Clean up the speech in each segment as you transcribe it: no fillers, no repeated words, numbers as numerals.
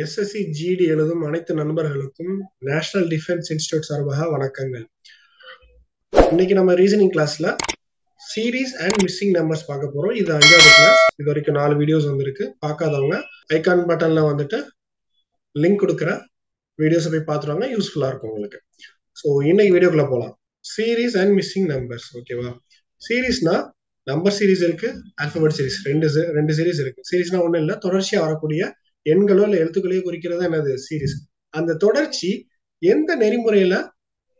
SSC GD எழுதும் அனைத்து நண்பர்களுக்கும் நேஷனல் டிஃபென்ஸ் இன்ஸ்டிடியூட் சார்பாக வணக்கங்கள். இன்னைக்கு நம்ம ரீசனிங் கிளாஸ்ல சீரீஸ் அண்ட் மிஸ்ஸிங் நம்பர்ஸ் பார்க்க போறோம். இது 5வது கிளாஸ். இது வரைக்கும் 4 வீடியோஸ் வந்திருக்கு. பார்க்காதவங்க ஐகான் பட்டன்ல வந்துட்டு லிங்க் கொடுக்குற வீடியோஸை போய் பார்த்துருவாங்க. யூஸ்ஃபுல்லா இருக்கும் உங்களுக்கு. ஸோ இன்னைக்கு வீடியோக்குள்ள போகலாம். Series and missing numbers. ஓகேவா? சீரீஸ்னா நம்பர் சீரீஸ் இருக்கு, ஆல்பபெட் சீரீஸ் ரெண்டு சீரீஸ் இருக்கு. சீரீஸ்னா ஒன்றும் இல்லை, தொடர்ச்சியா வரக்கூடிய எண்களோ இல்லை எழுத்துக்களையோ குறிக்கிறதா என்னது சீரீஸ். அந்த தொடர்ச்சி எந்த நெறிமுறையில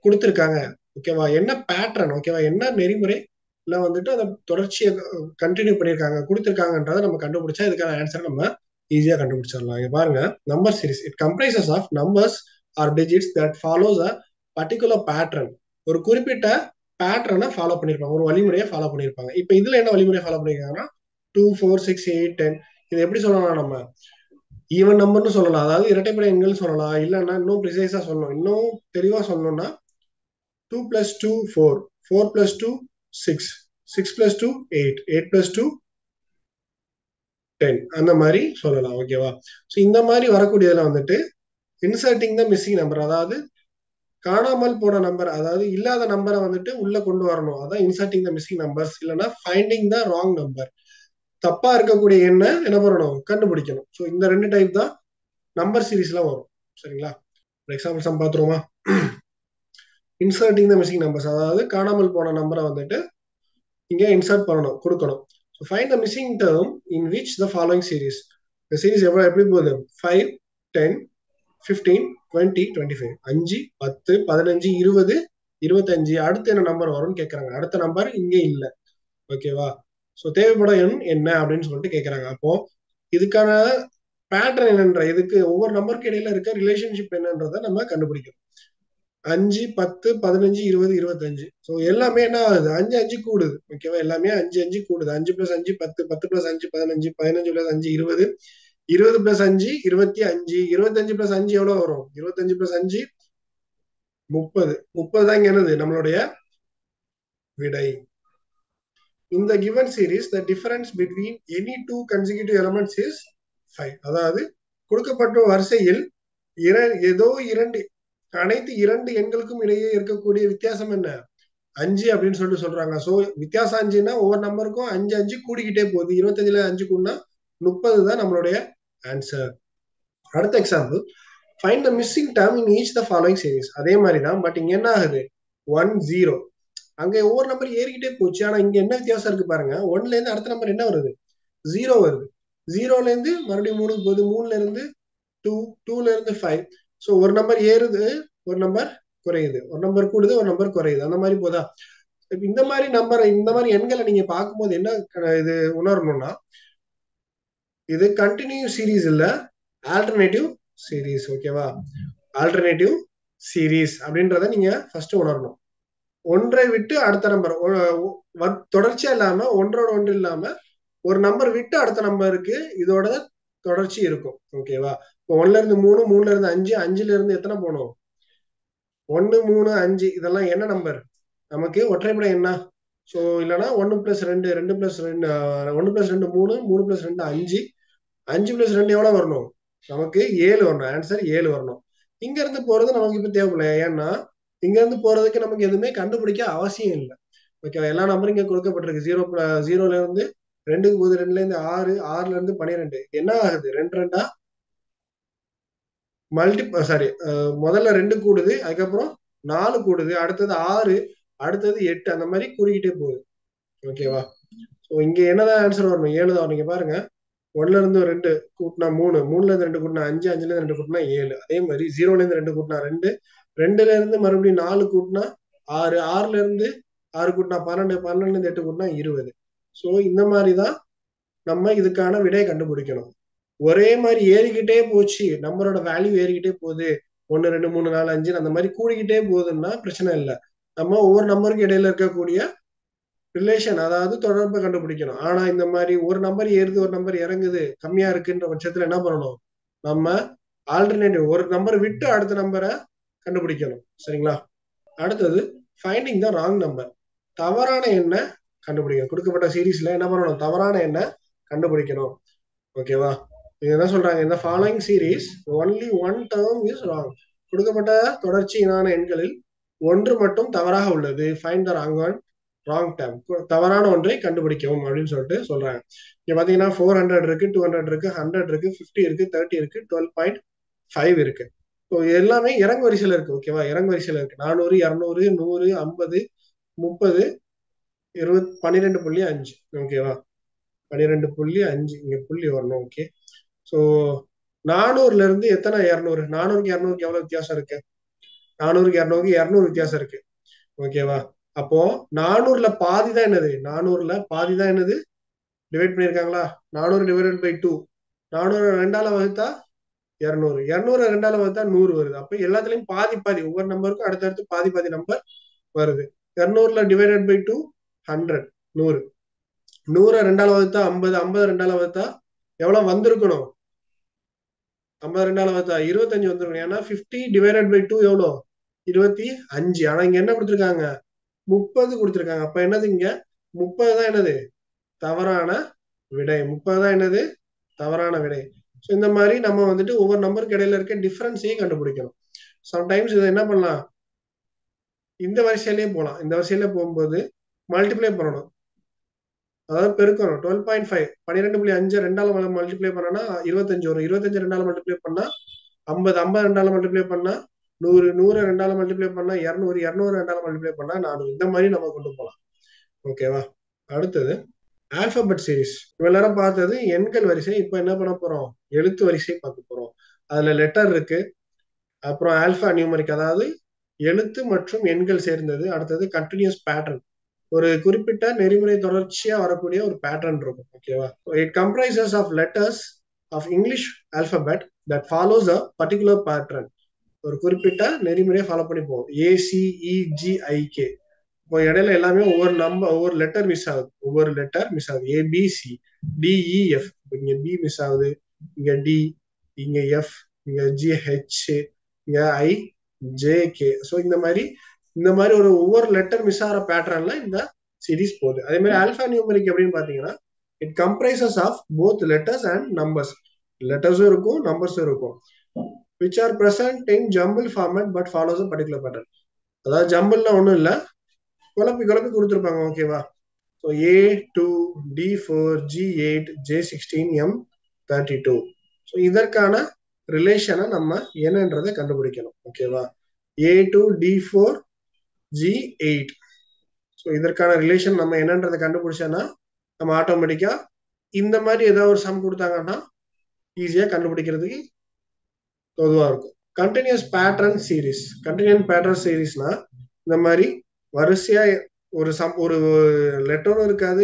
கொடுத்துருக்காங்க, ஓகேவா, என்ன பேட்டர்ன், ஓகேவா, என்ன நெறிமுறையில வந்துட்டு அந்த தொடர்ச்சியை கண்டினியூ பண்ணியிருக்காங்க கொடுத்துருக்காங்கன்றதை நம்ம கண்டுபிடிச்சா இதுக்கான ஆன்சரை நம்ம ஈஸியா கண்டுபிடிச்சிடலாம். இங்க பாருங்க, number series it comprises of numbers or digits that follows a particular pattern. ஒரு குறிப்பிட்ட பேட்டர்னை ஃபாலோ பண்ணிருப்பாங்க, ஒரு வழிமுறையை ஃபாலோ பண்ணிருப்பாங்க. இப்ப இதுல என்ன வழிமுறையை ஃபாலோ பண்ணிருக்காங்கன்னா 2, 4, 6, 8, 10. இது எப்படி சொல்லலாம், நம்ம ஈவன் நம்பர்னு சொல்லலாம், அதாவது இரட்டைப்படை எண்கள் சொல்லலாம். இல்லைன்னா இன்னும் ப்ரிசைஸா சொல்லணும், இன்னும் தெளிவா சொல்லணும்னா 2 + 2 4, 4 + 2 6, 6 + 2 8, 8 + 2 10, அந்த மாதிரி சொல்லலாம். ஓகேவா? ஸோ இந்த மாதிரி வரக்கூடியதுல வந்துட்டு இன்சர்ட்டிங் த மிஸ்ஸிங் நம்பர், அதாவது காணாமல் போன நம்பர், அதாவது இல்லாத நம்பரை வந்துட்டு உள்ள கொண்டு வரணும். அதான் இன்சர்ட்டிங் த மிஸ்ஸிங் நம்பர்ஸ். இல்லைன்னா ஃபைண்டிங் த ராங் நம்பர், தப்பா இருக்கக்கூடிய எண்ணை என்ன பண்ணணும், கண்டுபிடிக்கணும். ஸோ இந்த 2 டைப் தான் நம்பர் சீரீஸ்ல வரும். சரிங்களா? எக்ஸாம்பிள் சம் பார்த்துருவோமா? இன்சர்ட்டிங் த மிஸ்ஸிங் நம்பர்ஸ், அதாவது காணாமல் போன நம்பரை வந்துட்டு இங்க இன்சர்ட் பண்ணணும், கொடுக்கணும். So find the missing term in which the following series. இந்த சீரீஸ் எப்படி போகுது? 5, 10, 15, 20, 25, 5, 10, 15, 20, 25. அடுத்து என்ன நம்பர் வரும்னு கேட்கறாங்க. அடுத்த நம்பர் இங்கே இல்லை. ஓகேவா? ஸோ தேவைப்படும் எண் என்ன அப்படின்னு சொல்லிட்டு கேட்கறாங்க. அப்போ இதுக்கான பேட்டர்ன் என்னன்ற, இதுக்கு ஒவ்வொரு நம்பருக்கு இடையில இருக்க ரிலேஷன்ஷிப் என்னன்றதை நம்ம கண்டுபிடிக்கணும். 5, 10, 15, 20, 25. ஸோ எல்லாமே என்ன ஆகுது? 5, 5 கூடுது. ஓகேவா? எல்லாமே 5, 5 கூடுது. 5 + 5 10, 10 + 5 15, 15 + 5 20, 20 + 5 25, 25 + 5 எவ்வளவு வரும்? 25 + 5 30. 30 தான் இங்க என்னது, நம்மளுடைய விடை. In the given series, the difference between any two consecutive elements is 5. அதாவது கொடுக்கப்பட்ட வரிசையில் அனைத்து இரண்டு எண்களுக்கும் இடையே இருக்கக்கூடிய வித்தியாசம் என்ன? 5 அப்படின்னு சொல்லிட்டு சொல்றாங்க. சோ வித்தியாசம் 5ன்னா ஒவ்வொரு நம்பருக்கும் 5, 5 கூடிக்கிட்டே போகுது. 25ல 5 கூடினா 30 தான் நம்மளுடைய ஆன்சர். அடுத்த example, find the missing term in each the following series. அதே மாதிரி தான், பட் இங்க என்ன ஆகுது? 1, 0. அங்க ஒவ்வொரு நம்பர் ஏறிக்கிட்டே போச்சு. ஆனா இங்க என்ன வித்தியாசம் இருக்கு பாருங்க. 1ல இருந்து அடுத்த நம்பர் என்ன வருது? 0 வருது. 0ல இருந்து மறுபடியும் 3 போகுது. 3ல இருந்து 2, 2ல இருந்து 5. ஸோ ஒரு நம்பர் ஏறுது, ஒரு நம்பர் குறையுது, ஒரு நம்பர் கூடுது, ஒரு நம்பர் குறையுது, அந்த மாதிரி போதா? இந்த மாதிரி எண்களை நீங்க பார்க்கும்போது என்ன இது உணரணும்னா, இது கண்டினியூ சீரீஸ் இல்ல, ஆல்டர்னேட்டிவ் சீரீஸ். ஓகேவா? ஆல்டர்னேட்டிவ் சீரீஸ் அப்படின்றத நீங்க ஃபர்ஸ்ட் உணரணும். ஒன்றை விட்டு அடுத்த நம்பர் தொடர்ச்சியா இல்லாம, ஒன்றோட ஒன்று இல்லாம ஒரு நம்பர் விட்டு அடுத்த நம்பருக்கு இதோட தொடர்ச்சி இருக்கும். ஓகேவா? இப்போ 1ல இருந்து 3, 3ல இருந்து 5, 5ல இருந்து எத்தனை போகணும்? 1, 3, 5. இதெல்லாம் என்ன நம்பர்? நமக்கு ஒற்றைப்படை என்ன? ஸோ இல்லைன்னா 1 + 2, 2 + 2, 1 + 2 3, 3 + 2 5, 5 + 2 எவ்வளவு வரணும்? நமக்கு 7 வரணும். ஆன்சர் 7 வரணும். இங்க இருந்து போறது நமக்கு இப்ப தேவையில்லை. ஏன்னா இங்க இருந்து போறதுக்கு நமக்கு எதுவுமே கண்டுபிடிக்க அவசியம் இல்லை. ஓகேவா? எல்லா நம்பரும் இங்க கொடுக்கப்பட்டிருக்கு. 0ல இருந்து 2க்கு போகுது, 2ல இருந்து 6, 6ல இருந்து 12. என்ன ஆகுது? 2 2 முதல்ல 2 கூடுது, அதுக்கப்புறம் 4 கூடுது, அடுத்தது 6, அடுத்தது 8, அந்த மாதிரி கூறிக்கிட்டே போகுது. ஓகேவா? ஸோ இங்க என்னதான் ஆன்சர் வரணும்? 7 தான். நீங்க பாருங்க, 1ல இருந்து 2 கூட்டினா 3, 3ல இருந்து 2 கூட்டினா 5, 5ல இருந்து 2 கூட்டினா 7. அதே மாதிரி 0ல இருந்து 2 கூட்டினா 2, 2ல இருந்து மறுபடியும் 4 கூட்டினா 6, 6ல இருந்து 6 கூட்டினா 12, 12ல இருந்து 8 கூட்டினா 20. ஸோ இந்த மாதிரிதான் நம்ம இதுக்கான விடையை கண்டுபிடிக்கணும். ஒரே மாதிரி ஏறிக்கிட்டே போச்சு, நம்பரோட வேல்யூ ஏறிக்கிட்டே போகுது, 1, 2, 3, 4, 5 அந்த மாதிரி கூடிக்கிட்டே போகுதுன்னா பிரச்சனை இல்லை. நம்ம ஒவ்வொரு நம்பருக்கு இடையில இருக்கக்கூடிய ரிலேஷன், அதாவது தொடர்பை கண்டுபிடிக்கணும். ஆனா இந்த மாதிரி ஒரு நம்பர் ஏறுது, ஒரு நம்பர் இறங்குது, கம்மியா இருக்குன்ற பட்சத்துல என்ன பண்ணணும்? நம்ம ஆல்டர்னேட்டிவ் ஒரு நம்பர் விட்டு அடுத்த நம்பரை கண்டுபிடிக்கணும். சரிங்களா? அடுத்தது ஃபைண்டிங் த ராங் நம்பர். தவறான எண்ணை கண்டுபிடிக்கணும். கொடுக்கப்பட்ட சீரீஸ்ல என்ன பண்ணணும்? தவறான எண்ணை கண்டுபிடிக்கணும். ஓகேவா? என்ன சொல்றாங்க, இந்த following series only one term is wrong. கொடுக்கப்பட்ட தொடர்ச்சியினான எண்களில் ஒன்று மட்டும் தவறாக உள்ளது. Find the wrong term. தவறான ஒன்றை கண்டுபிடிக்கவும் அப்படின்னு சொல்லிட்டு சொல்றாங்க. இங்க பாத்தீங்கன்னா 400 இருக்கு, 200 இருக்கு, 100 இருக்கு, 50 இருக்கு, 30 இருக்கு, 12.5 இருக்கு. ஸோ எல்லாமே இறங்கு வரிசையில இருக்கு. ஓகேவா, இறங்கு வரிசையில இருக்கு. 400, 200, 100, 50, 30, 20, 12.5. ஓகேவா, 12.5 இங்க புள்ளி வரணும். ஓகே, ஸோ 400ல இருந்து எத்தனை 200? 400க்கு 200க்கு எவ்வளவு வித்தியாசம் இருக்கு? 400க்கு 200க்கு 200 வித்தியாசம் இருக்கு. ஓகேவா, அப்போ 400ல பாதி தான் என்னது? 400ல பாதி தான் என்னது? டிவைட் பண்ணிருக்காங்களா? 400 divided by 2. 400 ரெண்டால வகுத்தா 200. 200 ரெண்டால வகுத்தா 100 வருது. அப்ப எல்லாத்துலயும் பாதி பாதி, ஒவ்வொரு நம்பருக்கும் அடுத்தடுத்து பாதி பாதி நம்பர் வருது. 200ல டிவைடட் பை 2 100, 100. 100 ரெண்டால வகுத்தா 50, 50 ரெண்டால வகுத்தா எவ்வளவு வந்திருக்கணும்? 50 ரெண்டால வகுத்தா 25 வந்திருக்கணும். ஏன்னா 50 டிவைடட் பை 2 எவ்வளோ? 25. ஆனா இங்க என்ன கொடுத்துருக்காங்க? 30 கொடுத்துருக்காங்க. அப்ப என்னது இங்க 30 தான் என்னது? தவறான விடை. 30 தான் என்னது? தவறான விடை. ஸோ இந்த மாதிரி நம்ம வந்துட்டு ஒவ்வொரு நம்பருக்கு இடையில இருக்க டிஃபரன்ஸையும் கண்டுபிடிக்கணும். சம்டைம்ஸ் இதை என்ன பண்ணலாம், இந்த வரிசையிலேயே போகலாம். இந்த வரிசையில போகும்போது மல்டிப்ளை பண்ணணும், அதாவது பெருக்கணும். 12.5 12.5 ரெண்டால மல்டிப்ளை பண்ணா 25 வரும். 25 ரெண்டால மல்டிப்ளை பண்ணா 50, 50 ரெண்டால மல்டிப்ளை பண்ணா 100, 100 ரெண்டால மல்டிப்ளை பண்ணா 200, 200 ரெண்டால மல்டிப்ளை பண்ணா 400. இந்த மாதிரி நம்ம கொண்டு போகலாம். ஓகேவா, அடுத்தது ஆல்பபெட் சீரிஸ். இவ்வளவு நேரம் பார்த்தது எண்கள் வரிசை. இப்போ என்ன பண்ண போறோம்? எழுத்து வரிசை பார்க்க போறோம். அதுல லெட்டர் இருக்கு, அப்புறம் ஆல்பா நியூமரிக், அதாவது எழுத்து மற்றும் எண்கள் சேர்ந்தது. அடுத்தது கண்டினியூஸ் பேட்டர்ன், ஒரு குறிப்பிட்ட நெறிமுறை தொடர்ச்சியா வரக்கூடிய ஒரு பேட்டர்ன் இருக்கும். ஓகேவா, it comprises of letters of English alphabet that follows a particular pattern. ஒரு குறிப்பிட்ட நெறிமுறையை ஃபாலோ பண்ணி போகும். ACEGIK. இப்போ இடையில எல்லாமே ஒவ்வொரு லெட்டர் மிஸ் ஆகுது, ஒவ்வொரு லெட்டர் மிஸ் ஆகுது. ABCDEF. இங்க B மிஸ் ஆகுது, இங்க D, இங்க F, இங்க GH, இங்க IJK. ஸோ இந்த மாதிரி ஒவ்வொரு லெட்டர் மிஸ் ஆகிற பேட்டர்ன்ல இந்த சீரீஸ் போகுது. அதே மாதிரி ஆல்பா நியூமரிக் எப்படின்னு பாத்தீங்கன்னா, it comprises of both letters and numbers. லெட்டர்ஸும் இருக்கும், நம்பர்ஸும் இருக்கும். which are present in jumble format but follows a particular pattern. அதாவது ஜம்பிள்னா ஒன்றும் இல்லை, குழப்பி குழப்பி கொடுத்துருப்பாங்க. ஓகேவா, so A2, D4, G8, J16, M32. So இதற்கான ரிலேஷனை நம்ம என்னன்றதை கண்டுபிடிக்கணும். ஓகேவா, A2, D4, G8. ஸோ இதற்கான ரிலேஷன் நம்ம என்னன்றதை கண்டுபிடிச்சோன்னா நம்ம ஆட்டோமேட்டிக்கா இந்த மாதிரி ஏதாவது ஒரு சம் கொடுத்தாங்கன்னா ஈஸியா கண்டுபிடிக்கிறதுக்கு பொதுவா இருக்கும். Continuous pattern series. Continuous pattern சீரீஸ்னா இந்த மாதிரி வரிசையா ஒரு லெட்டரும் இருக்காது,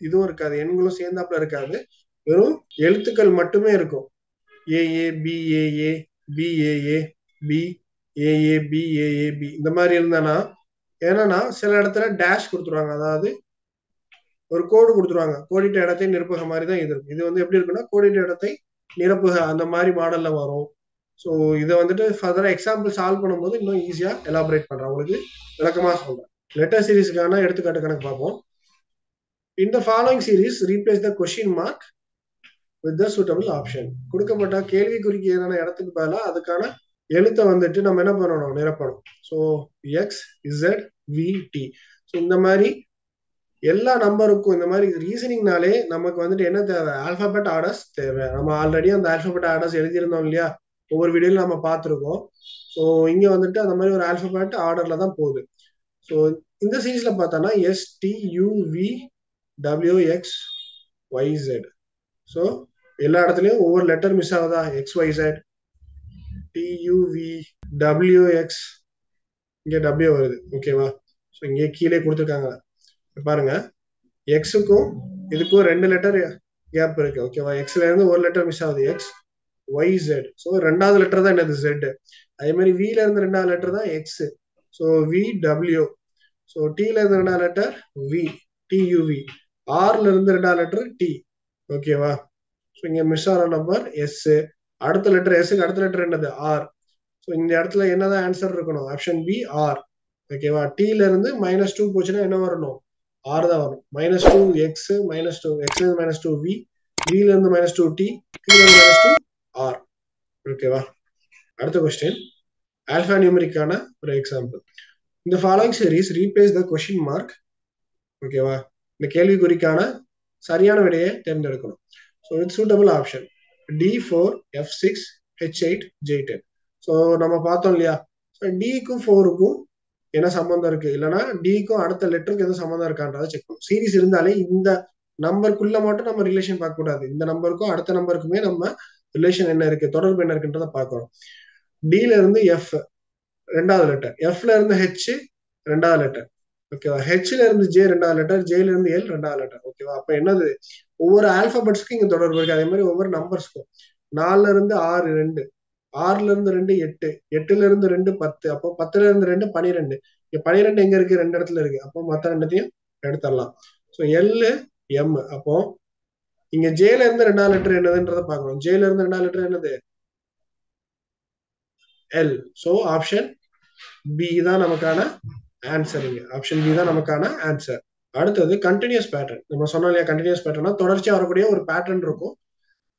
இதுவும் இருக்காது, எண்களும் சேர்ந்தாப்புல இருக்காது, வெறும் எழுத்துக்கள் மட்டுமே இருக்கும். AA, BAA, BAA, BAA, BAAB இந்த மாதிரி இருந்தானா என்னன்னா சில இடத்துல டேஷ் கொடுத்துருவாங்க, அதாவது ஒரு கோடு கொடுத்துருவாங்க. கோடிட்ட இடத்தை நிரப்புக மாதிரி தான் இது இருக்கும். இது வந்து எப்படி இருக்குன்னா கோடிட்ட இடத்தை நிரப்புக அந்த மாதிரி மாடல்ல வரும். ஸோ இதை வந்துட்டு ஃபர்தரா எக்ஸாம்பிள் சால்வ் பண்ணும்போது இன்னும் ஈஸியா எலாபரேட் பண்றேன், உங்களுக்கு விளக்கமா சொல்றேன். லெட்டர் சீரீஸ்க்கான எடுத்துக்காட்டு கணக்கு பார்ப்போம். In the following series, replace the question mark with the suitable option. கொடுக்கப்பட்ட கேள்விக்குறிக்கு ஏதான இடத்துக்கு பதிலா அதுக்கான எழுத்தை வந்துட்டு நம்ம என்ன பண்ணணும், நிரப்பணும். So XZVT. ஸோ இந்த மாதிரி எல்லா நம்பருக்கும் இந்த மாதிரி ரீசனிங்னாலே நமக்கு வந்துட்டு என்ன தேவை? ஆல்பாபெட் ஆர்டர்ஸ் தேவை. நம்ம ஆல்ரெடி அந்த ஆல்பாபெட் ஆர்டர்ஸ் எழுதியிருந்தோம் இல்லையா, ஒவ்வொரு வீடியோல நம்ம பார்த்துருக்கோம். ஸோ இங்க வந்துட்டு அந்த மாதிரி ஒரு ஆல்பாபெட் ஆர்டர்ல தான் போகுது. ஸோ இந்த சீரீஸ்ல பார்த்தோம்னா STUVWXYZ. ஸோ எல்லா இடத்துலயும் ஒவ்வொரு லெட்டர் மிஸ் ஆகுதா? XYZ, TUVWX, இங்க W வருது. ஓகேவா, ஸோ இங்கே கீழே கொடுத்துருக்காங்க பாருங்க, எக்ஸுக்கும் இதுக்கும் 2 லெட்டர் கேப் இருக்கு. ஓகேவா, எக்ஸ்ல இருந்து ஒரு லெட்டர் மிஸ் ஆகுது, XYZ. ஸோ ரெண்டாவது லெட்டர் தான் என்னது? Z. அதே மாதிரி Vல இருந்து ரெண்டாவது லெட்டர் தான் X. So VW. ஸோ Tல இருந்து ரெண்டாவது லெட்டர் V, TUV. Rல இருந்து ரெண்டாவது லெட்டர் T. ஓகேவா, ஸோ இங்க மிஸ் ஆகிற நம்பர் S. அடுத்த லெட்டர் Sக்கு அடுத்த லெட்டர் என்னது? R. ஸோ இந்த இடத்துல என்னதான் ஆன்சர் இருக்கணும்? Option B, R. ஓகேவா, Tல இருந்து -2 போச்சுன்னா என்ன வரணும்? R தான் வரும். -2X, -2X -2V, டில இருந்து -2t, கீழே இருந்து -2r. ஓகேவா? அடுத்த கொஸ்டின் ஆல்பா நியூமரிக்கான ஒரு எக்ஸாம்பிள். இந்த following series replace the question mark. ஓகேவா? இந்த கேள்விக்குறிக்கான சரியான விடையை தேர்ந்தெடுக்கணும். So with suitable option D4, F6, H8, J10. So நம்ம பார்த்தோம் இல்லையா, டிக்கும் 4க்கும் என்ன சம்பந்தம் இருக்கு, இல்லைன்னா டிக்கும் அடுத்த லெட்டருக்கு எதுவும் சம்பந்தம் இருக்கான்றதை செக் பண்ணும். சீரிஸ் இருந்தாலே இந்த நம்பருக்குள்ள மட்டும் நம்ம ரிலேஷன் பார்க்க கூடாது, இந்த நம்பருக்கும் அடுத்த நம்பருக்குமே நம்ம ரிலேஷன் என்ன இருக்கு, தொடர்பு என்ன இருக்குன்றத பார்க்கணும். டில இருந்து எஃப் ரெண்டாவது லெட்டர், எஃப்ல இருந்து ஹெச் ரெண்டாவது லெட்டர், ஓகேவா? ஹெச்ல இருந்து ஜே ரெண்டாவது லெட்டர், ஜேல இருந்து எல் ரெண்டாவது லெட்டர், ஓகேவா? அப்ப என்னது, ஒவ்வொரு ஆல்பாபெட்ஸ்க்கும் இங்க தொடர்பு இருக்கு. அதே மாதிரி ஒவ்வொரு நம்பர்ஸ்க்கும் 4ல இருந்து 6 2, 6ல இருந்து 2 8, 8ல இருந்து 2 10, அப்போ 10ல இருந்து 2 12. இங்க 12 எங்க இருக்கு, ரெண்டு இடத்துல இருக்கு, அப்போ மொத்த ரெண்டுத்தையும் எடுத்துடலாம். So L M. அப்போ இங்க ஜேல இருந்து ரெண்டாவது லெட்டர் என்னதுன்றத பாக்கணும். ஜேல இருந்து ரெண்டாவது லெட்டர் என்னது, எல். ஸோ ஆப்ஷன் பி தான் நமக்கான ஆன்சர். இங்க ஆப்ஷன் பி தான் நமக்கான ஆன்சர். அடுத்தது கண்டினியூஸ் பேட்டர்ன். நம்ம சொன்னோம் இல்லையா, கண்டினியூஸ் பேட்டர்னா தொடர்ச்சியா வரக்கூடிய ஒரு பேட்டர்ன் இருக்கும்.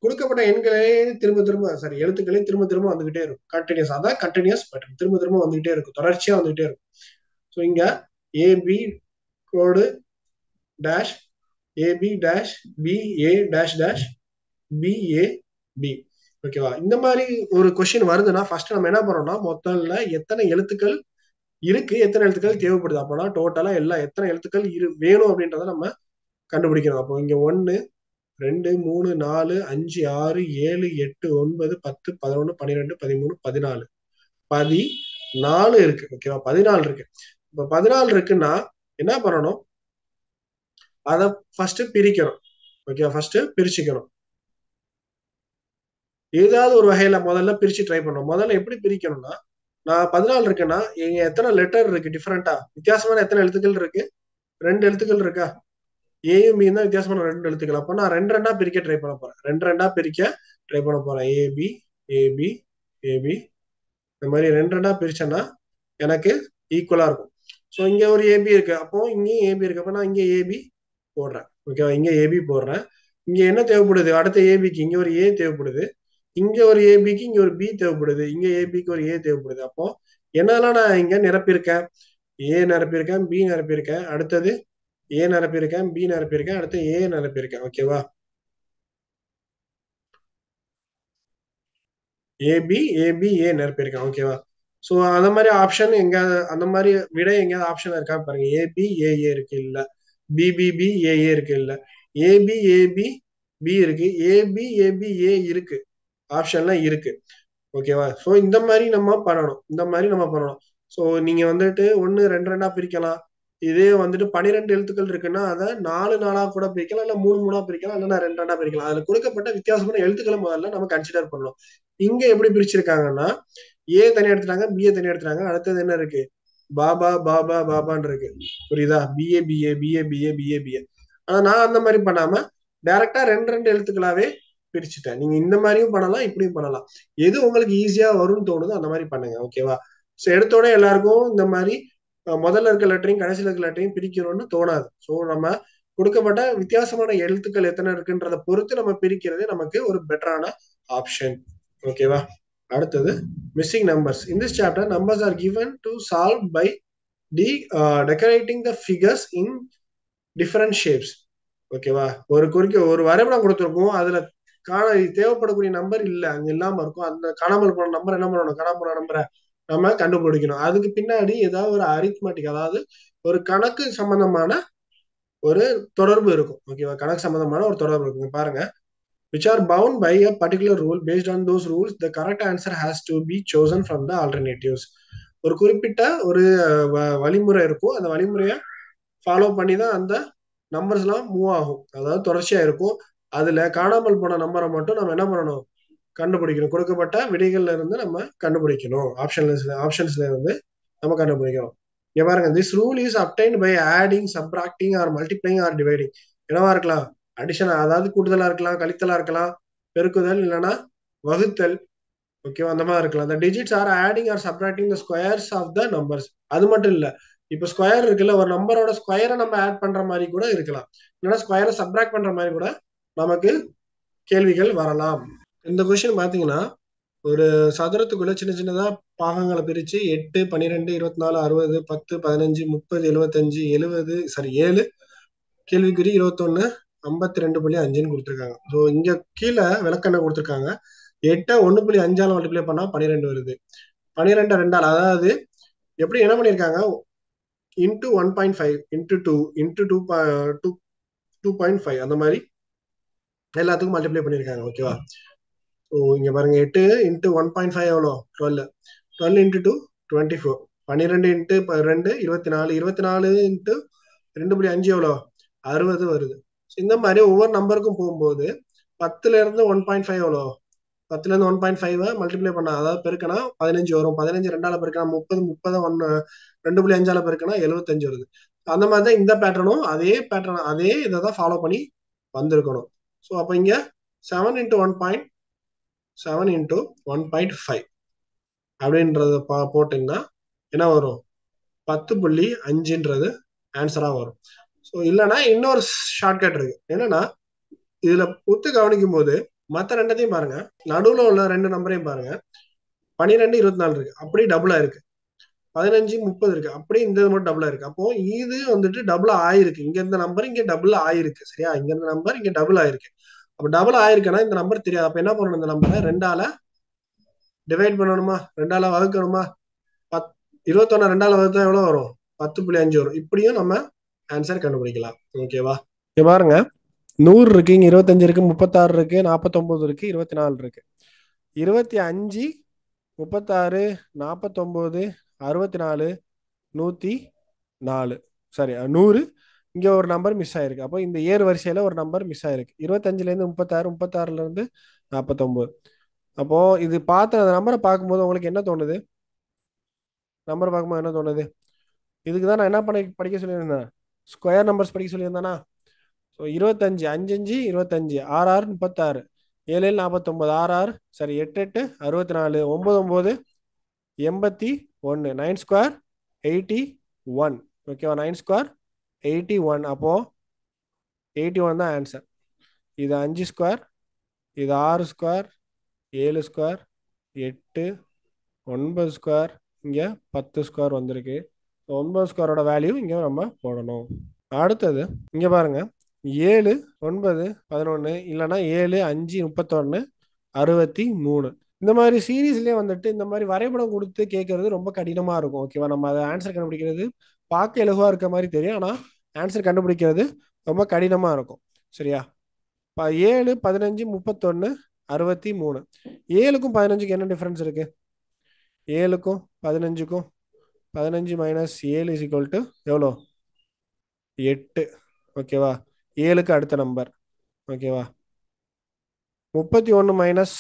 கொடுக்கப்பட்ட எண்களே திரும்ப திரும்ப எழுத்துக்களே திரும்ப திரும்ப வந்துகிட்டே இருக்கும். கண்டினியூஸ், அதான் கண்டினியூஸ் பேட்டர்ன். திரும்ப திரும்ப வந்துகிட்டே இருக்கும், தொடர்ச்சியா வந்துகிட்டே இருக்கும். ஸோ இங்க ஏபி கோடு dash, AB dash, B A dash dash, B A B. ஓகேவா? இந்த மாதிரி ஒரு கொஸ்டின் வருதுன்னா ஃபர்ஸ்ட் நம்ம என்ன பண்ணோம்னா, மொத்தம்ல எத்தனை எழுத்துக்கள் இருக்கு, எத்தனை எழுத்துக்கள் தேவைப்படுது, அப்போனா டோட்டலா எல்லாம் எத்தனை எழுத்துக்கள் வேணும் அப்படின்றத நம்ம கண்டுபிடிக்கணும். அப்போ இங்க 1 2 3 4 5 6 7 8 9 10 11 12 13 14 14 இருக்கு. ஓகேவா? 14 இருக்கு. இப்ப 14 இருக்குன்னா என்ன பண்ணணும், அதை ஃபர்ஸ்ட் பிரிக்கணும். ஓகேவா? ஃபர்ஸ்ட் பிரிச்சுக்கணும். ஏதாவது ஒரு வகையில முதல்ல பிரிச்சு ட்ரை பண்ணணும். முதல்ல எப்படி பிரிக்கணும்னா, நான் 14 இருக்குன்னா இங்க எத்தனை லெட்டர் இருக்கு, டிஃபரெண்டா வித்தியாசமான எத்தனை எழுத்துக்கள் இருக்கு, 2 எழுத்துக்கள் இருக்கா, ஏயும் பி தான் வித்தியாசமான 2 எழுத்துக்கள். அப்போ நான் 2 2 பிரிக்க ட்ரை பண்ண போறேன். 2 2 பிரிக்க ட்ரை பண்ண போறேன். ஏபி ஏபி ஏபி, இந்த மாதிரி 2 2 பிரிச்சேன்னா எனக்கு ஈக்குவலா இருக்கும். ஸோ இங்க ஒரு ஏபி இருக்கு, அப்போ இங்கேயும் ஏபி இருக்கு, அப்போ நான் இங்க ஏபி போடுறேன். ஓகேவா? இங்க ஏபி போடுறேன். இங்க என்ன தேவைப்படுது, அடுத்த ஏபிக்கு இங்க ஒரு ஏ தேவைப்படுது, இங்க ஒரு ஏபிக்கு இங்க ஒரு பி தேவைப்படுது, இங்க ஏபிக்கு ஒரு ஏ தேவைப்படுது. அப்போ என்னெல்லாம் நான் இங்க நிரப்பியிருக்கேன், ஏ நிரப்பியிருக்கேன், பி நிரப்பியிருக்கேன், அடுத்தது ஏ நிரப்பியிருக்கேன், பி நிரப்பியிருக்கேன், அடுத்து ஏ நிரப்பியிருக்கேன். ஓகேவா? ஏபி ஏபி ஏ நிரப்பியிருக்கேன். ஓகேவா? ஸோ அந்த மாதிரி ஆப்ஷன் எங்கேயாவது, அந்த மாதிரி விட எங்கேயாவது ஆப்ஷன் இருக்கா பாருங்க. ஏபி ஏஏ இருக்கு இல்ல, பிபிபி ஏஏ இருக்கு இல்ல, ஏபி ஏபி பி இருக்கு, ஏபி ஏபி ஏ இருக்கு, ஆப்ஷன்லாம் இருக்கு. ஓகேவா? ஸோ இந்த மாதிரி நம்ம பண்ணணும், இந்த மாதிரி நம்ம பண்ணணும். ஸோ நீங்க வந்துட்டு 1 2 2 பிரிக்கலாம். இதே வந்துட்டு 12 எழுத்துக்கள் இருக்குன்னா அதை 4 4 கூட பிரிக்கலாம், இல்ல 3 3 பிரிக்கலாம், இல்லைன்னா 2 2 பிரிக்கலாம். அதுல கொடுக்கப்பட்ட வித்தியாசமான எழுத்துக்களை முதல்ல நம்ம கன்சிடர் பண்ணணும். இங்க எப்படி பிரிச்சிருக்காங்கன்னா, ஏ தனியா எடுத்துட்டாங்க, பிஏ தனியா எடுத்துட்டாங்க, அடுத்தது என்ன இருக்கு, பாபா பாபா பாபான்னு இருக்கு. புரியுதா? BA BA BA BA BA BA. ஆனா நான் அந்த மாதிரி பண்ணாம டைரக்டா 2 2 எழுத்துக்களாவே பிரிச்சுட்டேன். நீங்க இந்த மாதிரியும் பண்ணலாம், இப்படியும் பண்ணலாம். எது உங்களுக்கு ஈஸியா வரும்னு தோணுதோ அந்த மாதிரி பண்ணுங்க. ஓகேவா? ஸோ எடுத்தோட எல்லாருக்கும் இந்த மாதிரி முதல்ல இருக்க லெட்டரையும் கடைசியில் இருக்க லெட்டரையும் பிரிக்கணும்னு தோணாது. ஸோ நம்ம கொடுக்கப்பட்ட வித்தியாசமான எழுத்துக்கள் எத்தனை இருக்குன்றத பொறுத்து நம்ம பிரிக்கிறதே நமக்கு ஒரு பெட்டரான ஆப்ஷன். ஓகேவா? அடுத்தது missing numbers. In this chapter numbers are given to solve by decorating the figures in different shapes. ஓகேவா? ஒரு வரைபடம் கொடுத்துருக்கோம், அதுல தேவைப்படக்கூடிய நம்பர் இல்ல, அங்க இல்லாம இருக்கும். அந்த காணாமல் போன நம்பர் என்ன பண்ணணும், காணாமல் போன நம்பரை நம்ம கண்டுபிடிக்கணும். அதுக்கு பின்னாடி ஏதாவது ஒரு அரித்மெட்டிக், அதாவது ஒரு கணக்கு சம்பந்தமான ஒரு தொடர்பு இருக்கும். ஓகேவா? கணக்கு சம்பந்தமான ஒரு தொடர்பு இருக்கும். பாருங்க, which are bound by a particular rule. Based on those rules, the correct answer has to be chosen from the alternatives. ஒரு குறிப்பிட்ட ஒரு வழிமுறை இருக்கும், அந்த வழிமுறையை ஃபாலோ பண்ணி தான் அந்த நம்பர்ஸ் எல்லாம் மூவ் ஆகும், அதாவது தொடர்ச்சியா இருக்கும். அதுல காணாமல் போன நம்பரை மட்டும் நம்ம என்ன பண்ணணும், கண்டுபிடிக்கணும். கொடுக்கப்பட்ட விடைகள்ல இருந்து நம்ம கண்டுபிடிக்கணும், ஆப்ஷன்ஸ்ல இருந்து நம்ம கண்டுபிடிக்கணும். இங்க பாருங்க, this rule is obtained by adding, subtracting or multiplying or dividing. என்னவா இருக்கலாம், அடிஷன், அதாவது கூட்டுதலா இருக்கலாம், கழித்தலா இருக்கலாம், பெருக்குதல், இல்லைன்னா வகுத்தல். ஓகேவா? அந்த மாதிரி இருக்கலாம். the digits are adding or subtracting the squares of the numbers. அது மட்டும் இல்ல, இப்ப ஸ்கொயர் இருக்குல்ல, ஒரு நம்பரோட ஸ்கொயரை நம்ம ஆட் பண்ற மாதிரி கூட இருக்கலாம், இல்லைன்னா ஸ்கொயரை சப்ராக்ட் பண்ற மாதிரி கூட நமக்கு கேள்விகள் வரலாம். இந்த கொஸ்டின் பாத்தீங்கன்னா ஒரு சதுரத்துக்குள்ள சின்ன சின்னதா பாகங்களை பிரிச்சு 8, 12, 24, 60, 10, 15, 30, 75, 70, சாரி 7, கேள்விக்குறி 21, 52.5ன்னு கொடுத்துருக்காங்க. ஸோ இங்க கீழே விளக்கெண்ண கொடுத்துருக்காங்க. 8 1.5ஆல மல்டிப்ளை பண்ணா 12 வருது. 12 ரெண்டால், அதாவது எப்படி என்ன பண்ணிருக்காங்க, இன்டூ 1.5 இன்டூ 2 இன்டூ 2.5 அந்த மாதிரி எல்லாத்துக்கும் மல்டிப்ளை பண்ணிருக்காங்க. ஓகேவா? ஸோ இங்க பாருங்க, 8 இன்டூ 1.5 எவ்வளோ, 12. 12 இன்டூ 2 24. 12 இன்டூ 2 24. 24 இன்டூ 2.5 எவ்வளோ, 60 வருது. இந்த மாதிரி ஒவ்வொரு நம்பருக்கும் போகும்போது 10ல இருந்து 1.5 எவ்வளோ, 10ல இருந்து 1.5 மல்டிப்ளை பண்ணா, அதாவது பெருக்கனா 15 வரும். 15 ரெண்டால பெருக்கனா 30, 30 2.5ஆல பெருக்கனா 75 வருது. அந்த மாதிரி தான் இந்த பேட்டர்னும் அதே இதை தான் ஃபாலோ பண்ணி வந்திருக்கணும். ஸோ அப்போ இங்க 7 இன்டூ 7 இன்டூ 1.5 அப்படின்றத போட்டீங்கன்னா என்ன வரும், 10.5ன்றது ஆன்சரா வரும். ஸோ இல்லைன்னா இன்னொரு ஷார்ட்கட் இருக்கு. என்னன்னா இதுல ஒத்து கவனிக்கும் போது மற்ற ரெண்டத்தையும் பாருங்க, நடுவுல உள்ள ரெண்டு நம்பரையும் பாருங்க. 12 24 இருக்கு, அப்படி டபுளா இருக்கு. 15 30 இருக்கு, அப்படி இந்த இது மட்டும் டபுளா இருக்கு. அப்போ இது வந்துட்டு டபுள் ஆயிருக்கு. இங்க இருந்த நம்பர் இங்க டபுள் ஆயிருக்கு. சரியா? இங்க இருந்த நம்பர் இங்க டபுள் ஆயிருக்கு. அப்ப டபுள் ஆயிருக்குன்னா இந்த நம்பர் தெரியாது. அப்ப என்ன பண்ணணும், இந்த நம்பரை 2ஆல டிவைட் பண்ணணுமா, 2ஆல வகுக்கணுமா. 21 ரெண்டால வகுத்தா எவ்வளவு வரும், 10.5 வரும். இப்படியும் நம்ம ஆன்சர் கண்டுபிடிக்கலாம். ஓகேவா? இங்க பாருங்க, 100 இருக்கு, இங்க 25 இருக்கு, 36 இருக்கு, 49 இருக்கு, 24 இருக்கு. 25, 36, 49, 64, 104, சரி 100. இங்க ஒரு நம்பர் மிஸ் ஆயிருக்கு. அப்போ இந்த ஏறு வரிசையில ஒரு நம்பர் மிஸ் ஆயிருக்கு. 25ல இருந்து 36, 36ல இருந்து 49. அப்போ இது பார்த்த நம்பரை பார்க்கும்போது உங்களுக்கு என்ன தோணுது, நம்பர் பார்க்கும்போது என்ன தோணுது, இதுக்கு தான் நான் என்ன படிக்க சொல்லியிருந்தேன், ஸ்கொயர் நம்பர்ஸ் படிக்க சொல்லியிருந்தேனா. ஸோ 25, 5 5 25, 6 6 36, 7 7 49, 6 6 சரி 8 8 64, 9 9 81, 9 ஸ்கொயர் 81. ஓகேவா? 9 ஸ்கொயர் 81. அப்போ 81 தான் ஆன்சர். இது 5 ஸ்கொயர், இது 6 ஸ்கொயர், 7 ஸ்கொயர், 8 9 ஸ்கொயர், இங்க 10 ஸ்கொயர் வந்திருக்கு. 9 ஸ்கொயரோட வேல்யூ இங்க நம்ம போடணும். அடுத்தது இங்க பாருங்க, 7 9 11, இல்லைன்னா 7 5 31 63. இந்த மாதிரி சீரீஸ்லயே வந்துட்டு இந்த மாதிரி வரைபடம் கொடுத்து கேட்கறது ரொம்ப கடினமா இருக்கும். ஓகேவா? நம்ம அதை ஆன்சர் கண்டுபிடிக்கிறது பார்க்க இலகுவா இருக்க மாதிரி தெரியும், ஆனா ஆன்சர் கண்டுபிடிக்கிறது ரொம்ப கடினமா இருக்கும். சரியா? 7 15 31 63. 7க்கும் 15க்கும் என்ன டிஃபரன்ஸ் இருக்கு, 7க்கும் 15க்கும் 15 மைனஸ் 7 இஸ் ஈக்குவல் டு எவ்வளோ, 8. ஓகேவா? 7க்கு அடுத்த நம்பர். ஓகேவா? 31 மைனஸ்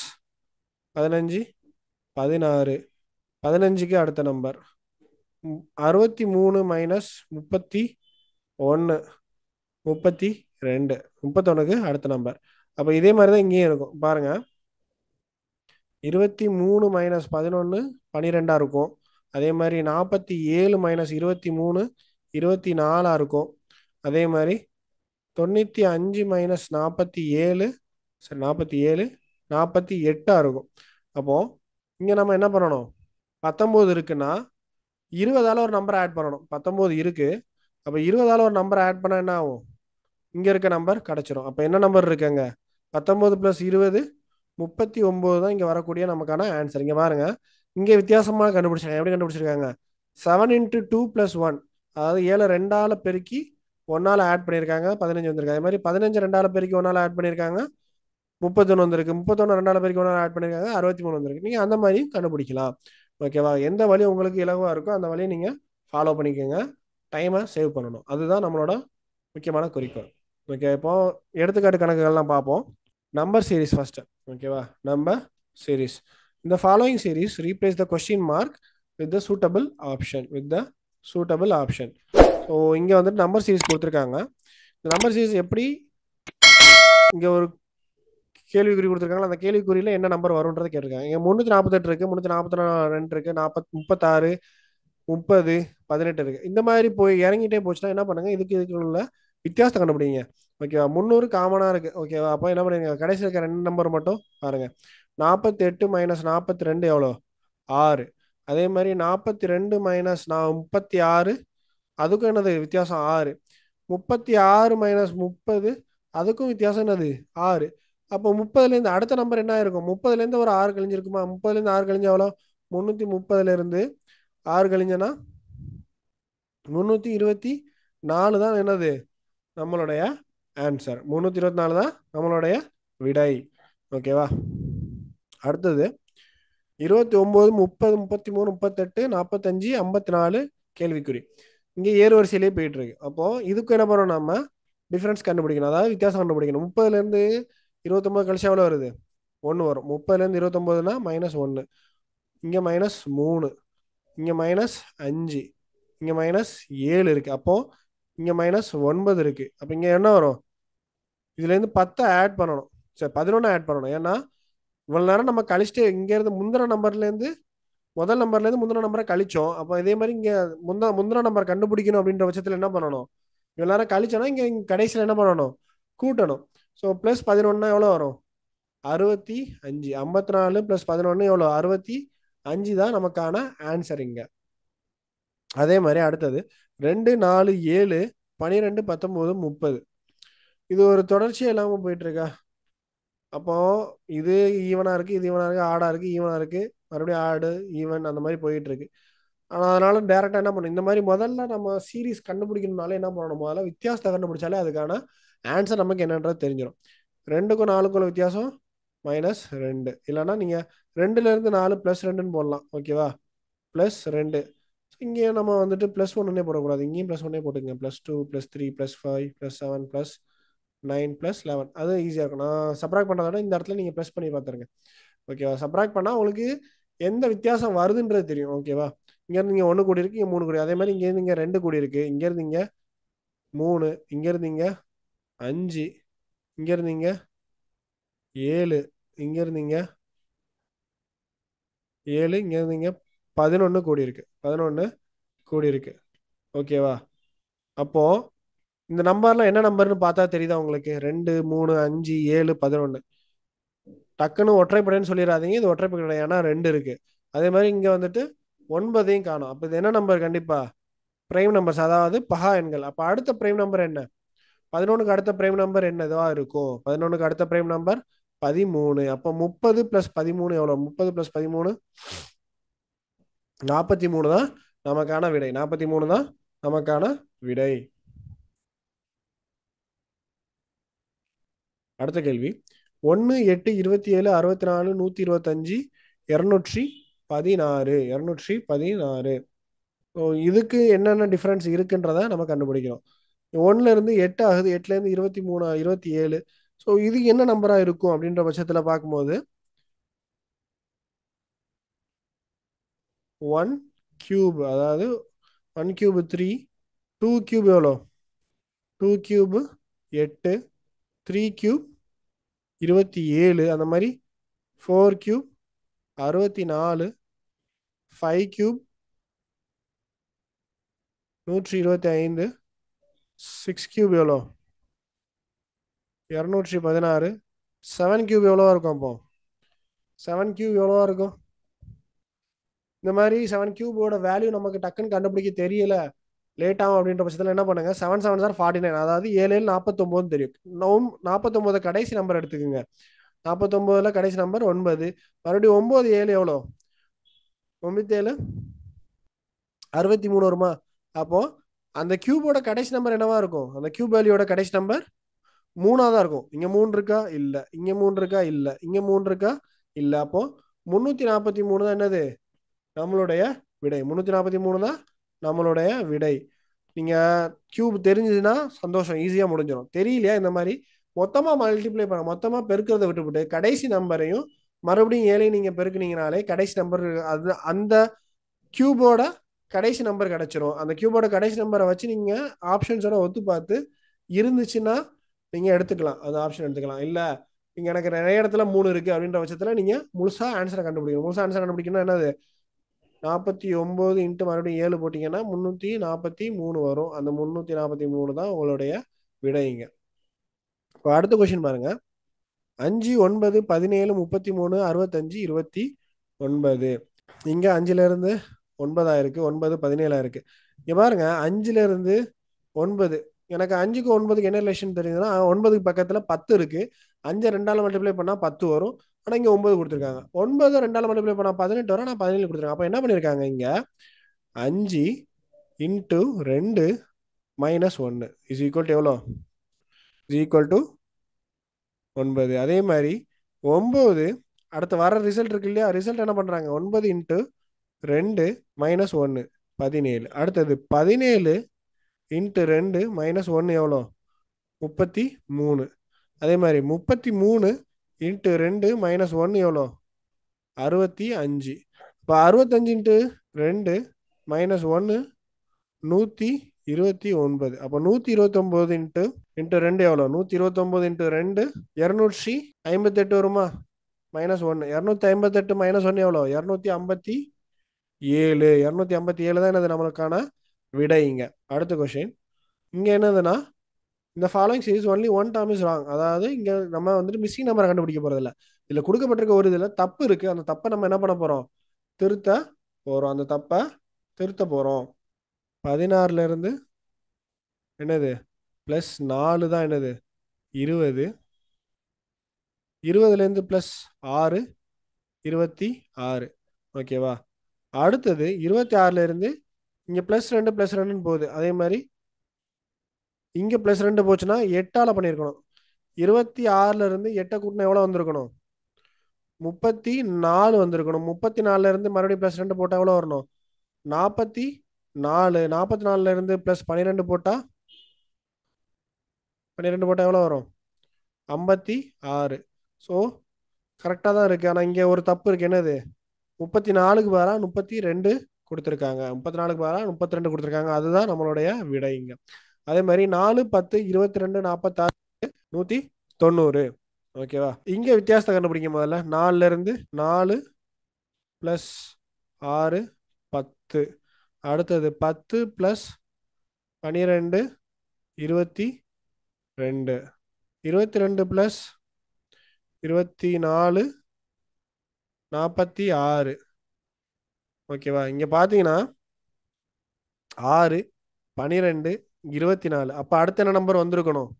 15 16. 15க்கு அடுத்த நம்பர். 63 மைனஸ் 31 32. 31க்கு அடுத்த நம்பர். அப்போ இதே மாதிரி தான் இங்கேயும் இருக்கும். பாருங்க, 23 மைனஸ் 11 12 இருக்கும். அதே மாதிரி 47 மைனஸ் 23 24 இருக்கும். அதே மாதிரி 95 மைனஸ் 47 சரி 47 48 இருக்கும். அப்போ இங்க நம்ம என்ன பண்ணணும், 19 இருக்குன்னா 20ஆல ஒரு நம்பர் ஆட் பண்ணணும். 19 இருக்கு, அப்ப 20ஆல ஒரு நம்பர் ஆட் பண்ணா என்ன ஆகும், இங்க இருக்க நம்பர் கிடைச்சிரும். அப்ப என்ன நம்பர் இருக்குங்க, 19 பிளஸ் 20 39 தான் இங்க வரக்கூடிய நமக்கான ஆன்சர். இங்க பாருங்க, இங்க வித்தியாசமா கண்டுபிடிச்சிருக்காங்க. எப்படி கண்டுபிடிச்சிருக்காங்க, 7 இன்டூ 2 பிளஸ் 1, அதாவது 7 2ஆல பெருக்கி 1ஆல ஆட் பண்ணியிருக்காங்க, 15 வந்திருக்கு. அதே மாதிரி 15 2ஆல பெருக்கி 1ஆல ஆட் பண்ணியிருக்காங்க, 31 வந்திருக்கு. 31 2ஆல பெருக்கி 1ஆல ஆட் பண்ணியிருக்காங்க, 63 வந்திருக்கு. நீங்க அந்த மாதிரி கண்டுபிடிக்கலாம். ஓகேவா? எந்த வழி உங்களுக்கு இலகுவா இருக்கோ அந்த வழியை நீங்க ஃபாலோ பண்ணிக்கோங்க. டைமை சேவ் பண்ணணும், அதுதான் நம்மளோட முக்கியமான குறிக்கோள். ஓகே, இப்போ எடுத்துக்காட்டு கணக்குகள்லாம் பார்ப்போம். Number series first. ஓகேவா? Number series. இந்த following series replace the question mark with the suitable option. So இங்கே வந்துட்டு நம்பர் சீரிஸ் கொடுத்துருக்காங்க. இந்த நம்பர் சீரிஸ் எப்படி, இங்கே ஒரு கேள்விக்குறி கொடுத்துருக்காங்க, அந்த கேள்விக்குறியில் என்ன நம்பர் வரும்ன்றதை கேட்டிருக்காங்க. இங்கே 348 இருக்கு, 342 இருக்கு, 36 30 18 இருக்கு. இந்த மாதிரி போய் இறங்கிட்டே போச்சுன்னா என்ன பண்ணுங்க, இதுக்கு உள்ள வித்தியாசத்தை கண்டுபிடிங்க. ஓகேவா? 300 காமனா இருக்கு. ஓகேவா? அப்போ என்ன பண்ணுங்க, கடைசி இருக்க ரெண்டு நம்பர் மட்டும் பாருங்க. 48 மைனஸ் 42 எவ்வளோ? 6. அதே மாதிரி 42 மைனஸ் 36, அதுக்கும் என்னது வித்தியாசம்? 6. 36 மைனஸ் 30, அதுக்கும் வித்தியாசம் என்னது? 6. அப்போ 30லேருந்து அடுத்த நம்பர் என்ன இருக்கும்? 30லேருந்து ஒரு 6 கழிஞ்சிருக்குமா? 30லேருந்து 6 கழிஞ்சா எவ்வளோ? 330லேருந்து 6 கழிஞ்சனா 324 தான் என்னது நம்மளுடைய ஆன்சர். 324 தான் நம்மளுடைய விடை. ஓகேவா? அடுத்தது 29, 30, 33, 38, 45, 54 கேள்விக்குறி. இங்கே ஏறு வரிசையிலே போயிட்டு இருக்கு. அப்போ இதுக்கு என்ன பண்ணணும், நம்ம டிஃபரன்ஸ் கண்டுபிடிக்கணும், அதாவது வித்தியாசம் கண்டுபிடிக்கணும். 30லேருந்து 29 கழிச்சா எவ்வளோ வருது? 1 வரும். 30லேருந்து 29னா -1, இங்கே -3, இங்கே -5, இங்கே -7 இருக்கு. அப்போ இங்கே -9 இருக்கு. அப்போ இங்கே என்ன வரும்? இதுலேருந்து 10 ஆட் பண்ணணும். சரி, 11 ஆட் பண்ணணும். ஏன்னா இவ்வளவு நேரம் நம்ம கழிச்சுட்டு இங்கேருந்து முந்தின நம்பர்லேருந்து முதல் நம்பர்லேருந்து முந்தின நம்பரை கழிச்சோம். அப்போ இதே மாதிரி இங்கே முந்தின நம்பர் கண்டுபிடிக்கணும் அப்படின்ற பட்சத்தில் என்ன பண்ணணும்? இவ்வளோ நேரம் கழிச்சோன்னா இங்கே கடைசியில் என்ன பண்ணணும்? கூட்டணும். ஸோ +11 எவ்வளோ வரும்? 65. 54 + 11 எவ்வளோ? 65 தான் நமக்கான ஆன்சர் இங்கே. அதே மாதிரி அடுத்தது 2, 4, 7, 12, 19, 30. இது ஒரு தொடர்ச்சியாக இல்லாமல் போயிட்டு இருக்கா? அப்போ இது ஈவனா இருக்கு, இது ஈவனா இருக்கு, ஆடா இருக்கு, ஈவனா இருக்கு, மறுபடியும் ஆடு, ஈவன், அந்த மாதிரி போயிட்டு இருக்கு. ஆனால் அதனால டேரெக்டாக என்ன பண்ணணும், இந்த மாதிரி முதல்ல நம்ம சீரீஸ் கண்டுபிடிக்கணும்னாலே என்ன பண்ணணும், முதல்ல வித்தியாசத்தை கண்டுபிடிச்சாலே அதுக்கான ஆன்சர் நமக்கு என்னன்றது தெரிஞ்சிடும். 2க்கும் 4க்கும் வித்தியாசம் -2. இல்லைன்னா நீங்கள் 2லேருந்து 4 +2ன்னு போடலாம். ஓகேவா? +2. இங்கேயும் நம்ம வந்துட்டு +1 போடக்கூடாது, இங்கேயும் +1 போட்டுங்க. +2, +3, +5, +7, +9, +11. அது ஈஸியாக இருக்கும். நான் சப்ராக்ட் பண்ணுறத விட இந்த இடத்துல நீங்கள் ப்ளஸ் பண்ணி பார்த்துருங்க. ஓகேவா? சப்ராக்ட் பண்ணால் உங்களுக்கு எந்த வித்தியாசம் வருதுன்றது தெரியும். ஓகேவா? இங்கேருந்து இங்கே 1 கூடி இருக்கு, இங்கே 3 கூடி. அதே மாதிரி இங்கேருந்து இங்கே 2 கூடி இருக்கு, இங்கேருந்து இங்கே 3, இங்கேருந்து இங்கே 5, இங்கேருந்து இங்கே 7, இங்கேருந்து இங்கே 7, இங்கேருந்து இங்கே 11 கூடி இருக்கு, 11 கூடி இருக்கு. ஓகேவா? அப்போ இந்த நம்பர்லாம் என்ன நம்பர்னு பார்த்தா தெரியுதா உங்களுக்கு? 2, 3, 5, 7, 11. டக்குன்னு ஒற்றைப்படைன்னு சொல்லிடாதீங்க, இது ஒற்றைப்படை கிடையாது. ஏன்னா 2 இருக்கு. அதே மாதிரி இங்க வந்துட்டு 9ஐயும் காணும். அப்ப இது என்ன நம்பர்? கண்டிப்பா பிரைம் நம்பர்ஸ், அதாவது பகா எண்கள். அப்ப அடுத்த பிரைம் நம்பர் என்ன? 11க்கு அடுத்த பிரைம் நம்பர் என்னதுவா இருக்கும்? 11க்கு அடுத்த பிரைம் நம்பர் 13. அப்போ 30 + 13 எவ்வளவு? 30 + 13 43 தான் நமக்கான விடை. 43 தான் நமக்கான விடை. அடுத்த கேள்வி 1, 8, 27, 64, 125, 216, 216. இதுக்கு என்னென்ன டிஃபரன்ஸ் இருக்குன்றத நம்ம கண்டுபிடிக்கணும். 1ல இருந்து 8 ஆகுது, 8ல இருந்து 23, 27. ஸோ இது என்ன நம்பரா இருக்கும் அப்படின்ற பட்சத்தில் பார்க்கும்போது 1 கியூப், அதாவது 1 கியூப் 3, 2 கியூப் எவ்வளோ? 2 கியூப் 8, 3 கியூப் 27, அந்த மாதிரி 4 கியூப் 64, 5 கியூப் 125, 6 கியூப் எவ்வளோ? 216, 7 கியூப் எவ்வளோவா இருக்கும்? அப்போ 7 கியூப் எவ்வளோவா இருக்கும்? இந்த மாதிரி 7 கியூபோட வேல்யூ நமக்கு டக்குன்னு கண்டுபிடிக்க தெரியல, லேட் ஆகும் அப்படின்ற பட்சத்தில் என்ன பண்ணுங்க, 7 7 சார் 49, அதாவது 7 7 49 தெரியும். 49 கடைசி நம்பர் எடுத்துக்கோங்க. 49ல கடைசி நம்பர் 9. மறுபடியும் 9 7 எவ்வளோ? 97 63 வருமா? அப்போ அந்த கியூபோட கடைசி நம்பர் என்னவா இருக்கும்? அந்த கியூப் வேல்யூட கடைசி நம்பர் 3ஆ தான் இருக்கும். இங்க 3 இருக்கா? இல்ல. இங்க 3 இருக்கா? இல்ல. இங்க 3 இருக்கா? இல்ல. அப்போ 343 தான் என்னது நம்மளுடைய விடை. 343 தான் நம்மளுடைய விடை. நீங்க கியூப் தெரிஞ்சதுன்னா சந்தோஷம், ஈஸியா முடிஞ்சிடும். தெரியலையா, இந்த மாதிரி மொத்தமா மல்டிப்ளை பண்ண, மொத்தமா பெருக்கிறத விட்டுவிட்டு கடைசி நம்பரையும் மறுபடியும் 7ஐயும் நீங்க பெருக்குனீங்கனாலே கடைசி நம்பர், அது அந்த கியூபோட கடைசி நம்பர் கிடைச்சிரும். அந்த கியூபோட கடைசி நம்பரை வச்சு நீங்க ஆப்ஷன்ஸோட ஒத்து பார்த்து இருந்துச்சுன்னா நீங்க எடுத்துக்கலாம், அந்த ஆப்ஷன் எடுத்துக்கலாம். இல்ல நீங்க எனக்கு நிறைய இடத்துல 3 இருக்கு அப்படின்ற பட்சத்துல நீங்க முழுசா ஆன்சரை கண்டுபிடிக்கணும். முழுசா ஆன்சர் கண்டுபிடிக்கணும் என்னது? 49 இன்ட்டு மறுபடியும் 7 போட்டீங்கன்னா 343 வரும். அந்த 343 தான் உங்களுடைய விடைங்க. இப்போ அடுத்த கொஸ்டின் பாருங்க. 5 9 17 33 65 29. இங்க 5ல இருந்து 9 ஆயிருக்கு, 9 17 ஆயிருக்கு. இங்க பாருங்க, 5ல இருந்து 9. எனக்கு 5க்கு 9க்கு என்ன ரிலேஷன் தெரியுதுன்னா, 9க்கு பக்கத்துல 10 இருக்கு. 5 2ஆல மல்டிப்ளை பண்ணா 10 வரும். ஆனா இங்க 9 கொடுத்துருக்காங்க. 9 2ஆல மல்டிப்ளை பண்ணா 18 வரும். ஆனா 17 கொடுத்துருக்காங்க. அப்ப என்ன பண்ணிருக்காங்க இங்க? 5 into 2 minus 1 is equal to எவ்வளோ? Is equal to 9. அதே மாதிரி 9 அடுத்து வர ரிசல்ட் இருக்கு இல்லையா? ரிசல்ட் என்ன பண்றாங்க? 9 இன்ட்டு 2 மைனஸ் 1 17. அடுத்தது 17 இன்ட்டு 2 மைனஸ் 1 எவ்வளோ? 33. அதே மாதிரி 33 இன்ட்டு 2 மைனஸ் 1 எவ்வளோ? 65. இப்போ 65 இன்ட்டு 2 மைனஸ் 1 129. அப்போ 129 இன்ட்டு இன்ட்டு 2 எவ்வளோ? 129 இன்ட்டு 2 258 வருமா? மைனஸ் 1 258 மைனஸ் 1 எவ்வளோ? 257. 257 தான் என்னது நம்மளுக்கான விடைங்க. அடுத்த கொஸ்டின். இங்க என்னதுன்னா, இந்த following series only one term is wrong. அதாவது இங்க நம்ம வந்துட்டு மிஸ்ஸிங் நம்பரை கண்டுபிடிக்க போறது இல்ல. இதுல கொடுக்கப்பட்டிருக்க ஒரு இதுல தப்பு இருக்கு. அந்த தப்பை நம்ம என்ன பண்ண போறோம்? திருத்த போறோம். அந்த தப்பை திருத்த போறோம். 16ல இருந்து என்னது பிளஸ் 4 தான் என்னது 20. 20ல இருந்து பிளஸ் 6 26. ஓகேவா? அடுத்தது 26ல இருந்து இங்க பிளஸ் 2 பிளஸ் 2 போகுது. அதே மாதிரி இங்க பிளஸ் 2 போச்சுன்னா 8ஆல பண்ணிருக்கணும். 26ல இருந்து 8 கூட்டினா எவ்வளவு வந்திருக்கணும்? 34 வந்திருக்கணும். 34ல இருந்து மறுபடியும் பிளஸ் 2 போட்டா எவ்வளவு வரணும்? 44. 44ல இருந்து பிளஸ் 12 போட்டா 12 போட்டா எவ்வளவு வரும்? 56. ஸோ கரெக்டாக தான் இருக்கு. ஆனால் இங்கே ஒரு தப்பு இருக்கு. என்னது? 34க்கு பதிலாக 32 கொடுத்துருக்காங்க. 34க்கு பதிலாக 32 கொடுத்துருக்காங்க. அதுதான் நம்மளுடைய விடைங்க. அதே மாதிரி 4 10 22 46 190. ஓகேவா? இங்க வித்தியாசத்தை கண்டுபிடிக்கும் முதல்ல. 4ல இருந்து 4 பிளஸ் 6 10. அடுத்தது 10 பிளஸ் 12 22. 22 பிளஸ் 24 46. ஓகேவா? இங்க பாத்தீங்கன்னா 6 12 24. அப்ப அடுத்த என்ன நம்பர் வந்திருக்கணும்?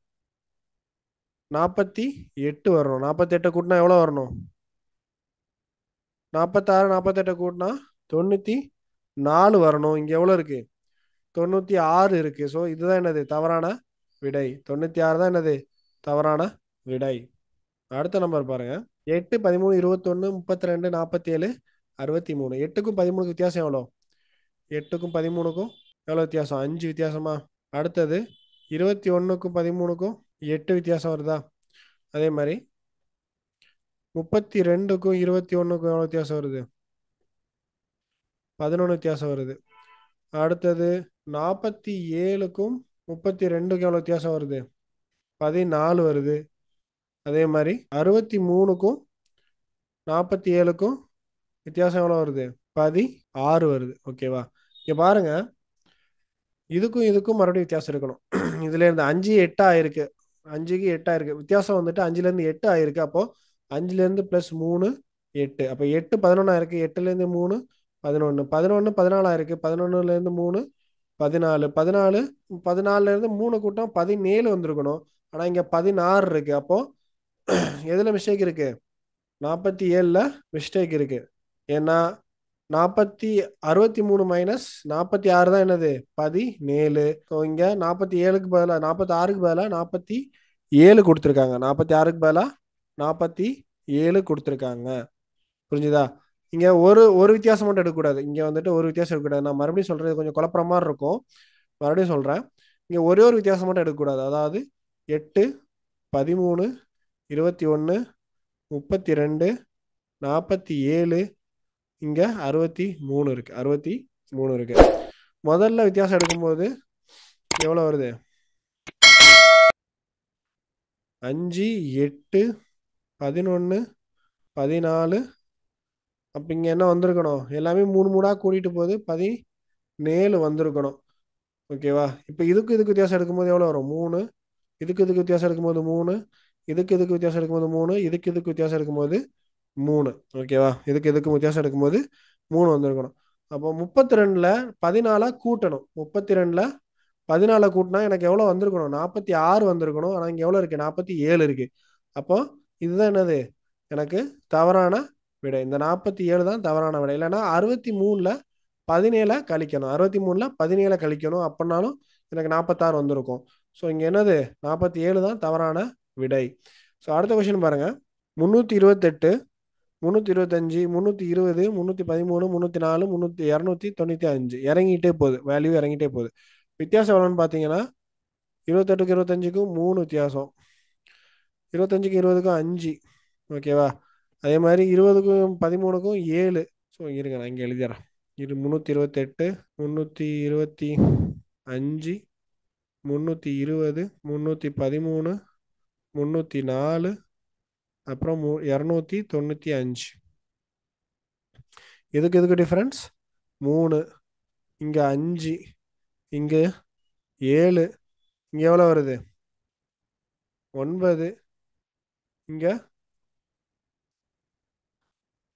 48 வரணும். 48 கூட்டினா எவ்வளவு வரணும்? 46 48 கூட்டினா 94 வரணும். இங்க எவ்வளவு இருக்கு? 96 இருக்கு. ஸோ இதுதான் என்னது தவறான விடை. 96 தான் என்னது தவறான விடை. அடுத்த நம்பர் பாருங்க. 8 13 21 32 47 63. 8க்கும் 13க்கும் வித்தியாசம் எவ்வளோ? 8க்கும் 13க்கும் எவ்வளோ வித்தியாசம்? 5 வித்தியாசமா? அடுத்தது 21க்கும் 13க்கும் 8 வித்தியாசம் வருதா? அதே மாதிரி 32க்கும் 21க்கும் எவ்வளோ வித்தியாசம் வருது? 11 வித்தியாசம் வருது. அடுத்தது 47க்கும் 32க்கும் எவ்வளோ வித்தியாசம் வருது? 14 வருது. அதே மாதிரி 63க்கும் 47க்கும் வித்தியாசம் எவ்வளோ வருது? 16 வருது. ஓகேவா? இங்க பாருங்க, இதுக்கும் இதுக்கும் மறுபடியும் வித்தியாசம் இருக்கணும். இதுல இருந்து 5 8 ஆயிருக்கு. 5க்கு 8 ஆயிருக்கு. வித்தியாசம் வந்துட்டு 5ல இருந்து 8 ஆயிருக்கு. அப்போ 5ல இருந்து பிளஸ் 3 8. அப்போ 8 11 ஆயிருக்கு. 8ல இருந்து 3 11. 11 14 ஆயிருக்கு. 11ல இருந்து 3 14. 14 14ல இருந்து 3 கூட்டம் 17 வந்திருக்கணும். ஆனா இங்க 16 இருக்கு. அப்போ எதுல மிஸ்டேக் இருக்கு? 47ல மிஸ்டேக் இருக்கு. ஏன்னா 63 மைனஸ் 46 தான் என்னது? 17. ஸோ இங்க 47க்கு பதிலாக 46க்கு பதிலாக 47 கொடுத்துருக்காங்க. 46க்கு பதிலாக 47 கொடுத்துருக்காங்க. புரிஞ்சுதா? இங்க ஒரு ஒரு வித்தியாசம் மட்டும் எடுக்கக்கூடாது. இங்க வந்துட்டு ஒரு வித்தியாசம் எடுக்கக்கூடாது. நான் மறுபடியும் சொல்றது கொஞ்சம் குழப்பற மாதிரி இருக்கும். மறுபடியும் சொல்றேன். இங்க ஒரே ஒரு வித்தியாசம் மட்டும் எடுக்கக்கூடாது. அதாவது 8 13 21 32 47 இங்க 63 இருக்கு. 63 இருக்கு. முதல்ல வித்தியாசம் எடுக்கும்போது எவ்வளவு வருது? 5 8 11 14. அப்ப இங்க என்ன வந்திருக்கணும்? எல்லாமே 3 3ஆ கூட்டிட்டு போகுது. 17 வந்திருக்கணும். ஓகேவா? இப்ப இதுக்கு வித்தியாசம் எடுக்கும்போது எவ்வளவு வரும்? 3 இதுக்கு வித்தியாசம் இருக்கும்போது 3, இதுக்கு வித்தியாசம் இருக்கும்போது 3, இதுக்கு வித்தியாசம் இருக்கும்போது 3. ஓகேவா? இதுக்கு வித்தியாசம் இருக்கும்போது 3 வந்திருக்கணும். அப்போ 32ல 14 கூட்டணும். 32ல 14 கூட்டினா எனக்கு எவ்வளோ வந்திருக்கணும்? 46 வந்திருக்கணும். ஆனால் இங்கே எவ்வளோ இருக்கு? 47 இருக்கு. அப்போ இதுதான் என்னது? எனக்கு தவறான விடை. இந்த 47 தான் தவறான விடை. இல்லைன்னா 63ல 17 கழிக்கணும். 63ல 17 கழிக்கணும். அப்படின்னாலும் எனக்கு 46 வந்திருக்கும். ஸோ இங்கே என்னது? 47 தான் தவறான விடை. ஸோ அடுத்த கொஸ்டின் பாருங்க. 328, 325, 320, 313, 304, 295 இறங்கிட்டே போகுது. வேல்யூ இறங்கிட்டே போகுது. வித்தியாசம் எவ்வளோன்னு பார்த்தீங்கன்னா 28க்கும் 25க்கும் 3 வித்தியாசம், 25க்கும் 20க்கும் 5. ஓகேவா? அதே மாதிரி 20க்கும் 13க்கும் 7. ஸோ இருங்க, நான் இங்கே எழுதிடுறேன். 328, 325, 320, 313, 304, அப்புறம் 295. எதுக்கு டிஃபரன்ஸ்? 3, இங்கே 5, இங்கே 7, இங்கே எவ்வளோ வருது? 9, இங்கே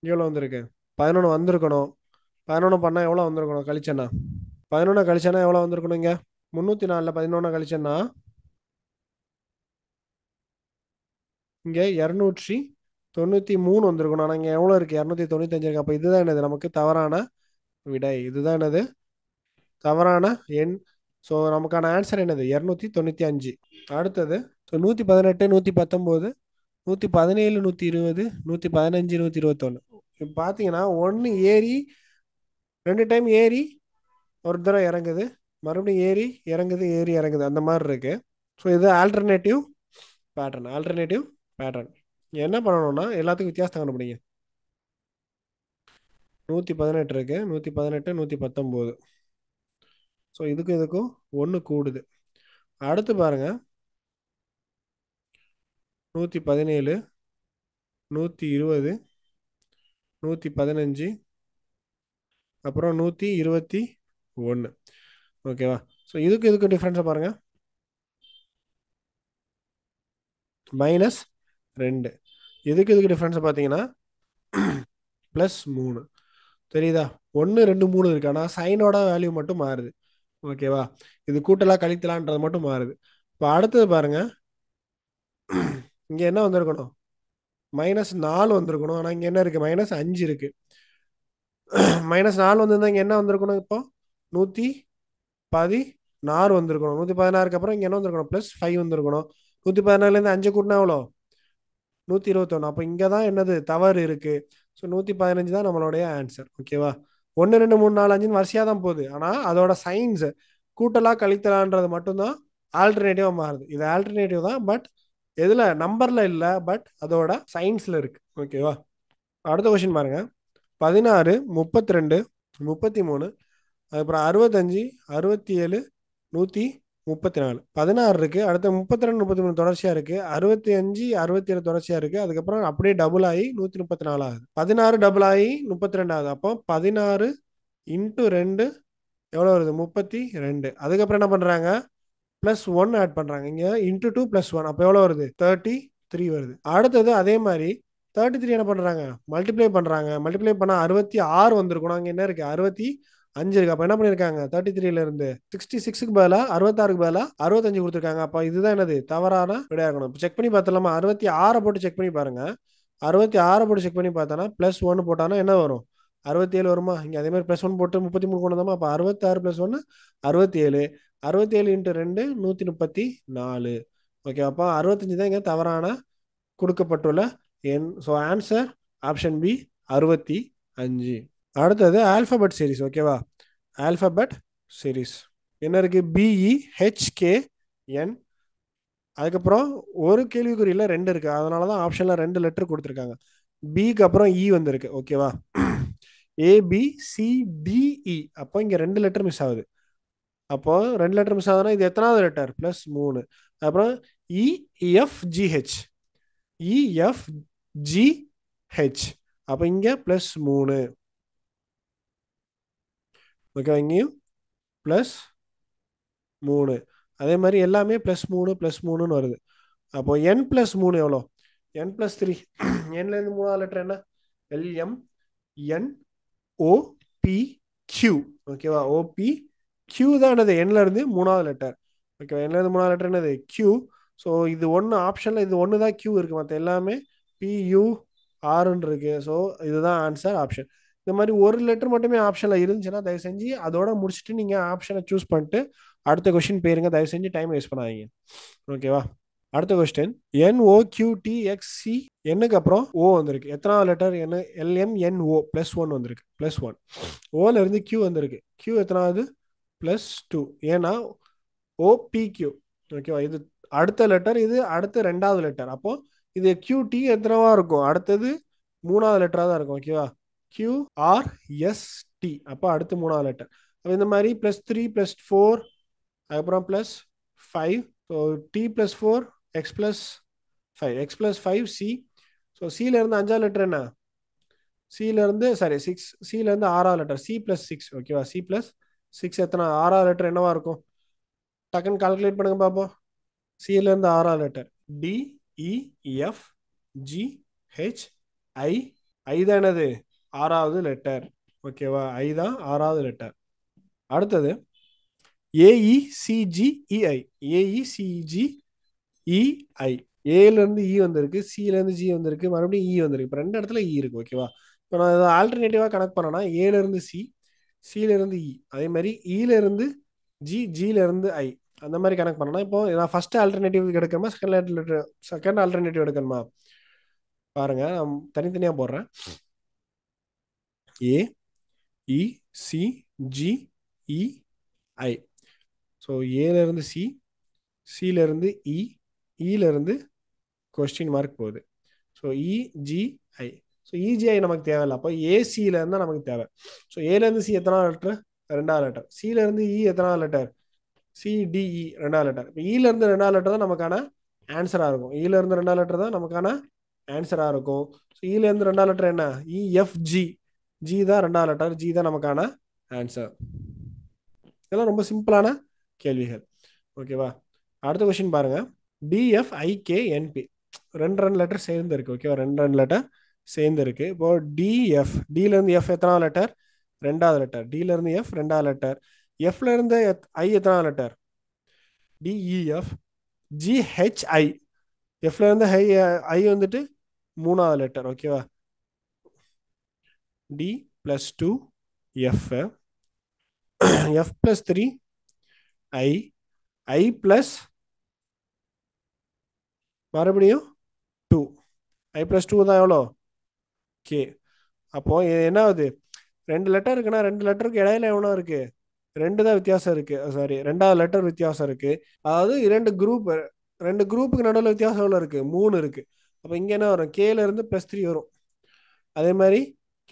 எவ்வளோ வந்திருக்கு? 11 வந்திருக்கணும். 11 பண்ணால் எவ்வளோ வந்திருக்கணும் கழிச்சேன்னா? 11 கழிச்சேன்னா எவ்வளோ வந்திருக்கணும்? இங்கே 304ல் 11 கழிச்சேன்னா இங்கே 293 வந்திருக்கணும். ஆனால் இங்கே எவ்வளோ இருக்குது? 295 இருக்கு. அப்போ இதுதான் என்னது? நமக்கு தவறான விடை. இதுதான் என்னது? தவறான எண். ஸோ நமக்கான ஆன்சர் என்னது? 295. அடுத்தது ஸோ 118, 119, 117, 120, 115, 121. இப்போ பார்த்தீங்கன்னா 1 ஏறி 2 டைம் ஏறி ஒரு தடவை இறங்குது, மறுபடியும் ஏறி இறங்குது, ஏறி இறங்குது, அந்த மாதிரி இருக்கு. ஸோ இது ஆல்டர்னேட்டிவ் பேட்டர்ன். ஆல்டர்னேட்டிவ் பேட்டர்ன் என்ன பண்ணணும்னா எல்லாத்துக்கும் வித்தியாசத்தை கண்டுபிடிங்க. 118 இருக்கு, 118, 119. ஸோ இதுக்கும் 1 கூடுது. அடுத்து பாருங்க 117, 120, 115, அப்புறம் 121. ஓகேவா? ஸோ இதுக்கு டிஃப்ரென்ஸை பாருங்க. -2. இதுக்கு டிஃப்ரென்ஸை பார்த்தீங்கன்னா +3. தெரியுதா? 1, 2, 3 இருக்கு. ஆனால் சைனோட வேல்யூ மட்டும் மாறுது. ஓகேவா? இது கூட்டலா கழித்தலான்றது மட்டும் மாறுது. இப்போ அடுத்தது பாருங்க. இங்கே என்ன வந்திருக்கணும்? -4 வந்திருக்கணும். ஆனால் இங்கே என்ன இருக்கு? -5 இருக்கு. -4 வந்திருந்தா இங்கே என்ன வந்திருக்கணும்? இப்போ 116 வந்திருக்கணும். 116க்கு அப்புறம் இங்கே என்ன வந்திருக்கணும்? +5 வந்திருக்கணும். 116லேருந்து 5 கூட்டினா எவ்வளோ? 121. அப்போ இங்கே தான் என்னது தவறு இருக்கு. ஸோ 115 தான் நம்மளுடைய ஆன்சர். ஓகேவா? 1, 2, 3, 4, 5 வரிசையாக தான் போகுது. ஆனால் அதோட சயின்ஸ் கூட்டலா கழித்தலான்றது மட்டும்தான் ஆல்டர்னேட்டிவாக மாறுது. இது ஆல்டர்னேட்டிவ் தான், பட் எதில் நம்பரில் இல்லை, பட் அதோட சயின்ஸில் இருக்கு. ஓகேவா? அடுத்த கொஸ்டின் பாருங்க. 16, 32, 33, அதுக்கப்புறம் 65, 67, 134. 16 இருக்கு. அடுத்து 32, 33 தொடர்ச்சியா இருக்கு. 65, 67 தொடர்ச்சியா இருக்கு. அதுக்கப்புறம் அப்படியே டபுள் ஆகி 134 ஆகுது. 16 டபுள் ஆகி 32 ஆகுது. அப்போ 16 இன்ட்டு 2 எவ்வளோ வருது? 32. அதுக்கப்புறம் என்ன பண்றாங்க? +1 ஆட் பண்றாங்க. இங்க இன்ட்டு 2 +1. அப்போ எவ்வளோ வருது? 33 வருது. அடுத்தது அதே மாதிரி 33 என்ன பண்றாங்க? மல்டிப்ளை பண்றாங்க. மல்டிப்ளை பண்ணா 66 வந்திருக்கணும். அங்கே என்ன இருக்கு? 65 இருக்கு. அப்போ என்ன பண்ணிருக்காங்க? 33ல இருந்து 66க்கு பதிலாக 66க்கு பதிலாக 65 கொடுத்துருக்காங்க. அப்போ இதுதான் என்னது? தவறான விடையா இருக்கணும். இப்போ செக் பண்ணி பார்த்தலாமா? 66 போட்டு செக் பண்ணி பாருங்க. 66 போட்டு செக் பண்ணி பார்த்தோன்னா +1 போட்டானா என்ன வரும்? 67 வருமா? இங்கே அதே மாதிரி +1 போட்டு 33 கொண்டு வந்தோமா? அப்போ 66 +1 67. 67 இன்ட்டு 2 134. ஓகே, அப்போ 65 தான் இங்கே தவறான கொடுக்கப்பட்டுள்ள எண். So answer option B 65. அடுத்தது ஆல்பபெட் சீரிஸ். ஓகேவா? ஆல்பபெட் சீரிஸ் என்ன இருக்கு? BEHKN. அதுக்கப்புறம் ஒரு கேள்விக்குறியில் 2 இருக்கு. அதனால தான் ஆப்ஷனில் 2 லெட்டர் கொடுத்துருக்காங்க. பிக்கு அப்புறம் இ வந்திருக்கு. ஓகேவா? ABCDE. அப்போ இங்கே 2 லெட்டர் மிஸ் ஆகுது. அப்போ 2 லெட்டர் மிஸ் ஆகுதுன்னா இது எத்தனாவது லெட்டர்? +3. அப்புறம் EFGH. EFGH. அப்போ இங்கே +3. ஓகே, இங்கேயும் +3. அதே மாதிரி எல்லாமே +3 வருது. அப்போ n+3 எவ்வளோ? n+3 nலேருந்து மூணாவது லெட்டர் என்ன? LM NOPQ. ஓகேவா? OPQ தான் என்னது? nல இருந்து மூணாவது லெட்டர். ஓகேவா? nல இருந்து மூணாவது லெட்டர் என்னது? Q. ஸோ இது ஒன்று ஆப்ஷனில் இது ஒன்று தான் Q இருக்கு, மற்ற எல்லாமே PURன்னு இருக்கு. ஸோ இதுதான் ஆன்சர் ஆப்ஷன். இந்த மாதிரி ஒரு லெட்டர் மட்டுமே ஆப்ஷனில் இருந்துச்சுன்னா தயவு செஞ்சு அதோட முடிச்சுட்டு நீங்கள் ஆப்ஷனை சூஸ் பண்ணிட்டு அடுத்த கொஸ்டின் போயிருங்க. தயவு செஞ்சு டைம் வேஸ்ட் பண்ணாதீங்க. ஓகேவா? அடுத்த கொஸ்டின் NOQTXC. என்னுக்கு அப்புறம் ஓ வந்திருக்கு. எத்தனாவது லெட்டர்? என்ன? LMNO +1 வந்திருக்கு. +1. ஓல இருந்து Q வந்திருக்கு. Q எத்தனாவது? +2. ஏன்னா OPQ. ஓகேவா? இது அடுத்த லெட்டர், இது அடுத்த ரெண்டாவது லெட்டர். அப்போ இது QT எத்தனவா இருக்கும்? அடுத்தது மூணாவது லெட்டரா தான் இருக்கும். ஓகேவா? QRST. அப்போ அடுத்து மூணாவது லெட்டர். அப்போ இந்த மாதிரி +3 +4 அதுக்கப்புறம் +5. So T+4 X+5 X+5 C. So சில இருந்து அஞ்சாவது லெட்டர் என்ன? சில இருந்து சாரி 6. சில இருந்து ஆறாவது லெட்டர் C+6. ஓகேவா? C+6 எத்தனை? ஆறாவது லெட்டர் என்னவா இருக்கும்? டக்குன்னு கால்குலேட் பண்ணுங்க பார்ப்போம். சில இருந்து ஆறாவது லெட்டர் DEFGHI. ஐ தான் என்னது? ஆறாவது லெட்டர். ஓகேவா? ஐ தான் ஆறாவது லெட்டர். அடுத்தது AECGEI. AECGEI. ஏல இருந்து இ வந்திருக்கு, சில இருந்து ஜி வந்திருக்கு, மறுபடியும் இ வந்திருக்கு. இப்போ ரெண்டு இடத்துல இ இருக்கு. ஓகேவா? இப்போ நான் இதை ஆல்டர்னேட்டிவா கனெக்ட் பண்ணனா ஏல இருந்து சி, சில இருந்து இ, அதே மாதிரி இல இருந்து ஜி, ஜில இருந்து ஐ, அந்த மாதிரி கனெக்ட் பண்ணனா இப்போ நான் ஃபர்ஸ்ட் ஆல்டர்னேட்டிவ் எடுக்கணுமா செகண்ட் ஆல்டர்னேட்டிவ் எடுக்கணுமா? பாருங்க, நான் தனித்தனியா போடுறேன். AECGEI. ஸோ ஏல இருந்து சி, சில இருந்து இ, இல இருந்து கொஸ்டின் மார்க் போகுது. So EGI. ஸோ EGI நமக்கு தேவையில்லை. அப்போ ஏசியில இருந்தா நமக்கு தேவை. ஸோ ஏல இருந்து சி எத்தனாவது லெட்டர்? ரெண்டாவது லெட்டர். சில இருந்து இ எத்தனாவது லெட்டர்? CDE ரெண்டாவது லெட்டர். இப்போ இல இருந்து ரெண்டாவது லெட்டர் தான் நமக்கான ஆன்சரா இருக்கும். இல இருந்து ரெண்டாவது லெட்டர் தான் நமக்கான ஆன்சரா இருக்கும். ஸோ இல இருந்து ரெண்டாவது லெட்டர் என்ன? EFG. ஜி தான் ரெண்டாவது லெட்டர். ஜி தான் நமக்கான ஆன்சர். இதெல்லாம் ரொம்ப சிம்பிளான கேள்விகள். ஓகேவா? அடுத்த கொஸ்டின் பாருங்க. DFIKNP. ரெண்டு லெட்டர் சேர்ந்து இருக்கு. ஓகேவா? ரெண்டு லெட்டர் சேர்ந்து இருக்கு. இப்போ டிஎஃப், டில இருந்து எஃப் எத்தனாவது லெட்டர்? ரெண்டாவது லெட்டர். டில இருந்து எஃப் ரெண்டாவது லெட்டர். எஃப்ல இருந்து ஐ எத்தனாவது லெட்டர்? DEF GHI. எஃப்ல இருந்து ஐ வந்துட்டு மூணாவது லெட்டர். ஓகேவா? D+2 F, F+3 I, I plus மறுபடியும் 2. I+2 தான் எவ்வளோ? கே. அப்போ என்ன ஆகுது? ரெண்டு லெட்டர் இருக்குன்னா ரெண்டு லெட்டருக்கு இடையில எவ்வளோ இருக்கு? ரெண்டு தான் வித்தியாசம் இருக்கு. சாரி, ரெண்டாவது லெட்டர் வித்தியாசம் இருக்கு. அதாவது ரெண்டு குரூப்புக்கு நடுவில் வித்தியாசம் எவ்வளோ இருக்கு? 3 இருக்கு. அப்போ இங்கே என்ன வரும்? கேல இருந்து +3 வரும். அதே மாதிரி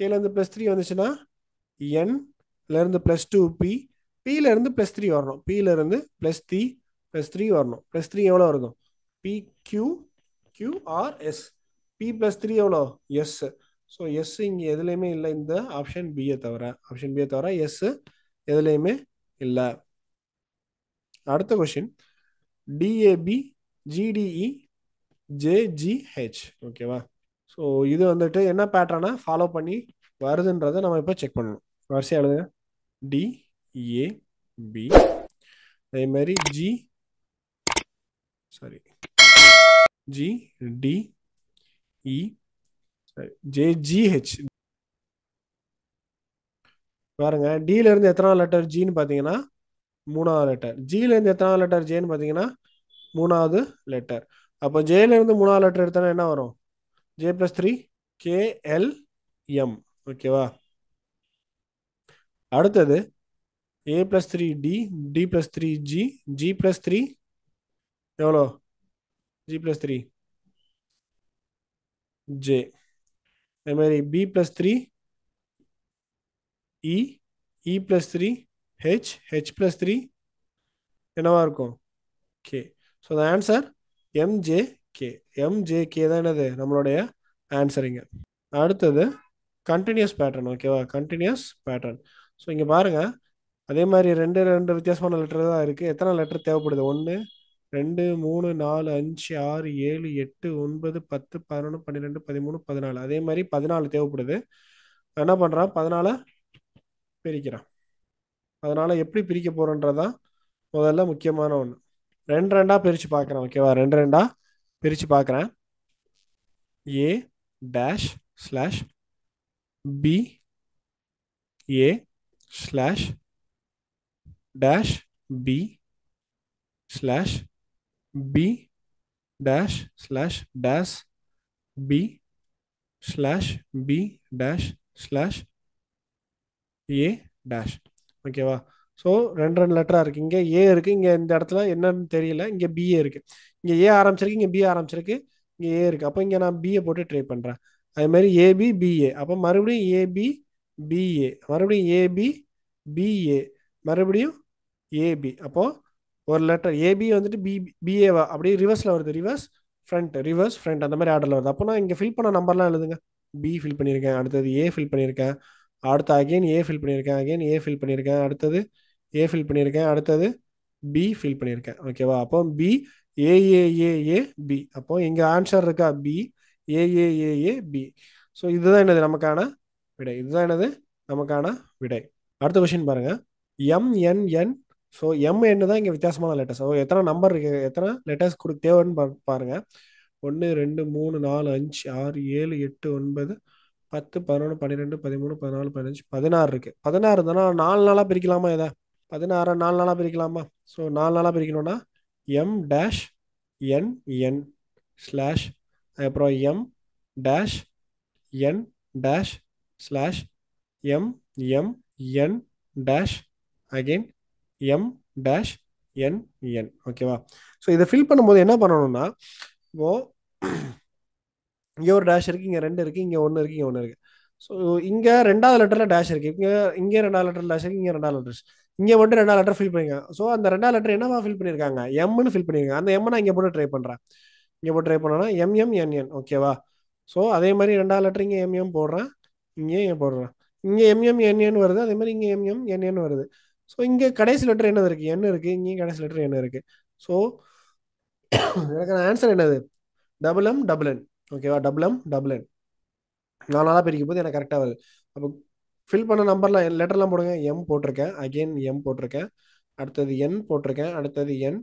கேல இருந்து +3 வந்துச்சுன்னா Nல இருந்து +2 P, Pல இருந்து +3 வரணும். Pல இருந்து +3 வரணும். +3 எவ்வளோ வருது? PQQRS. P+3 எவ்வளோ? S. ஸோ எஸ் இங்கே எதுலையுமே இல்லை, இந்த ஆப்ஷன் பியை தவிர. ஆப்ஷன் பியை தவிர எஸ் எதுலையுமே இல்லை. அடுத்த கொஸ்டின் DAB GDE JGH. ஓகேவா? ஸோ இது வந்துட்டு என்ன பேட்டர்னை ஃபாலோ பண்ணி வருதுன்றதை நம்ம இப்போ செக் பண்ணணும். வரிசையாக எழுதுங்க. DAB, அதே மாதிரி GDE JGH. பாருங்க, டில இருந்து எத்தனாவது லெட்டர் ஜின்னு பார்த்தீங்கன்னா மூணாவது லெட்டர். ஜில இருந்து எத்தனாவது லெட்டர் ஜேன்னு பார்த்தீங்கன்னா மூணாவது லெட்டர். அப்போ ஜேல இருந்து மூணாவது லெட்டர் எடுத்தா என்ன வரும்? J+3 KLM. ஓகேவா? அடுத்தது A+3 D, D+3 G, G+3 எவ்வளோ? G+3 J. அதே மாதிரி B+3 E, E+3 H, H+3 என்னவா இருக்கும்? K. So the answer MJK. MJK தான் என்னது நம்மளுடைய ஆன்சரிங்க. அடுத்தது கண்டினியூஸ் பேட்டர்ன். ஓகேவா? Continuous pattern. ஸோ இங்கே பாருங்க, அதே மாதிரி ரெண்டு ரெண்டு வித்தியாசமான லெட்டர் தான் இருக்கு. எத்தனை லெட்டர் தேவைப்படுது? 1 2 3 4 5 6 7 8 9 10 11 12 13 14. அதே மாதிரி 14 தேவைப்படுது. என்ன பண்றான்? 14 பிரிக்கிறான். அதனால எப்படி பிரிக்க போறோன்றதான் முதல்ல முக்கியமான ஒண்ணு. ரெண்டு ரெண்டா பிரிச்சு பார்க்கறேன். ஓகேவா? ரெண்டு ரெண்டா பிரிச்சு பார்க்கறேன். A dash slash B A slash dash B slash B dash slash dash B slash B dash slash A dash. ஓகேவா? ஸோ ரெண்டு ரெண்டு லெட்டரா இருக்கு. இங்கே ஏ இருக்கு, இங்கே இந்த இடத்துல என்னன்னு தெரியல. இங்கே பிஏ இருக்கு. இங்கே ஏ ஆரம்பிச்சிருக்கு, இங்கே பி ஆரம்பிச்சிருக்கு, இங்கே ஏ இருக்கு. அப்போ இங்கே நான் பிஏ போட்டு ட்ரை பண்ணுறேன். அது மாதிரி ஏபி பிஏ. அப்போ மறுபடியும் ஏபி பிஏ, மறுபடியும் ஏபி பிஏ, மறுபடியும் ஏபி. அப்போ ஒரு லெட்டர் ஏபி வந்துட்டு பி பிஏவா அப்படியே ரிவர்ஸில் வருது. ரிவர்ஸ் ஃப்ரண்ட், ரிவர்ஸ் ஃப்ரண்ட், அந்த மாதிரி ஆர்டரில் வருது. அப்போ நான் இங்கே ஃபில் பண்ண நம்பர்லாம் எழுதுங்க. பி ஃபில் பண்ணியிருக்கேன், அடுத்தது ஏ ஃபில் பண்ணியிருக்கேன், அடுத்து அகைன் ஏ ஃபில் பண்ணியிருக்கேன், அகைன் ஏ ஃபில் பண்ணியிருக்கேன், அடுத்தது ஏ ஃபில் பண்ணியிருக்கேன், அடுத்தது பி ஃபில் பண்ணியிருக்கேன். ஓகேவா? அப்போ பி ஏஏஏஏ பி. அப்போ இங்கே ஆன்சர் இருக்கா? B ஏஏஏஏ B. ஸோ இதுதான் என்னது நமக்கான விடை. இதுதான் என்னது நமக்கான விடை. அடுத்த கொஸ்டின் பாருங்க. எம்என்என். ஸோ எம்என் தான் இங்கே வித்தியாசமான லெட்டர்ஸ். ஸோ எத்தனை நம்பர் இருக்கு, எத்தனை லெட்டர்ஸ் தேவைன்னு பாருங்க. 1 2 3 4 5 6 7 8 9 10 11 12 13 14 15 16 இருக்கு. 16 தானே? 4 நாளாக பிரிக்கலாமா? இதை 16 4 நாளாக பிரிக்கலாமா? ஸோ 4 நாளாக பிரிக்கணும்னா M dash N N slash, அப்புறம் M dash N dash slash M M N dash again M dash N N. ஓகேவா? ஸோ இதை ஃபில் பண்ணும்போது என்ன பண்ணணும்னா, இப்போ இங்கே ஒரு டேஷ் இருக்கு, இங்கே ரெண்டு இருக்கு, இங்கே ஒன்று இருக்கு, இங்கே ஒன்று இருக்கு. ஸோ இங்கே ரெண்டாவது லெட்டரில் டேஷ் இருக்கு, இங்கே இங்கே ரெண்டாவது லெட்டர் டேஷ் இருக்கு, இங்கே ரெண்டாவது லெட்டர்ஸ், இங்கே மட்டும் ரெண்டாவது லெட்டர் ஃபில் பண்ணிருக்காங்க. ஸோ அந்த ரெண்டாவது லெட்டர் என்னவா ஃபில் பண்ணியிருக்காங்க? எம்னு ஃபில் பண்ணியிருக்காங்க. அந்த எம் நான் இங்கே போட்டு ட்ரை பண்ணுறேன். இங்கே போட்டு ட்ரை பண்ணோன்னா எம்எம்என்என். ஓகேவா? ஸோ அதே மாதிரி ரெண்டாவது லெட்டர் இங்கே எம்எம் போடுறேன், இங்கே ஏன் போடுறேன், இங்கே எம்எம்என்என் வருது, அதே மாதிரி இங்கே எம்எம்என்என் வருது. ஸோ இங்கே கடைசி லெட்டர் என்னது இருக்கு? என் இருக்கு, இங்கேயும் கடைசி லெட்டர் என்ன இருக்கு. ஸோ எனக்கான ஆன்சர் என்னது? Double M double N. ஓகேவா? டபுள் எம் டபுள் என். 4 நாளாக பிரிக்கும் போது எனக்கு கரெக்டாக வருது. அப்போ ஃபில் பண்ண நம்பர்லாம் லெட்டர்லாம் போடுங்க. எம் போட்டிருக்கேன், அகெயின் எம் போட்டிருக்கேன், அடுத்தது என் போட்டிருக்கேன், அடுத்தது என்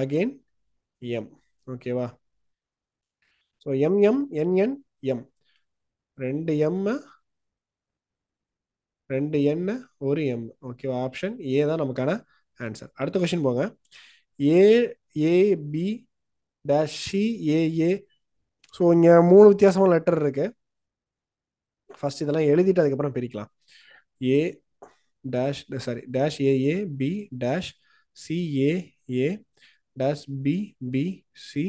அகெயின் எம். ஓகேவா? So M M N N M. 2 M 2 N 1 M. ஓகேவா? ஆப்ஷன் ஏ தான் நமக்கான ஆன்சர். அடுத்த கொஸ்டின் போங்க. A A B dash C A A. So இங்கே 3 வித்தியாசமான லெட்டர் இருக்கு. ஃபர்ஸ்ட் இதெல்லாம் எழுதிட்டு அதுக்கப்புறம் பிரிக்கலாம். A dash sorry dash AA B dash CAA dash B B C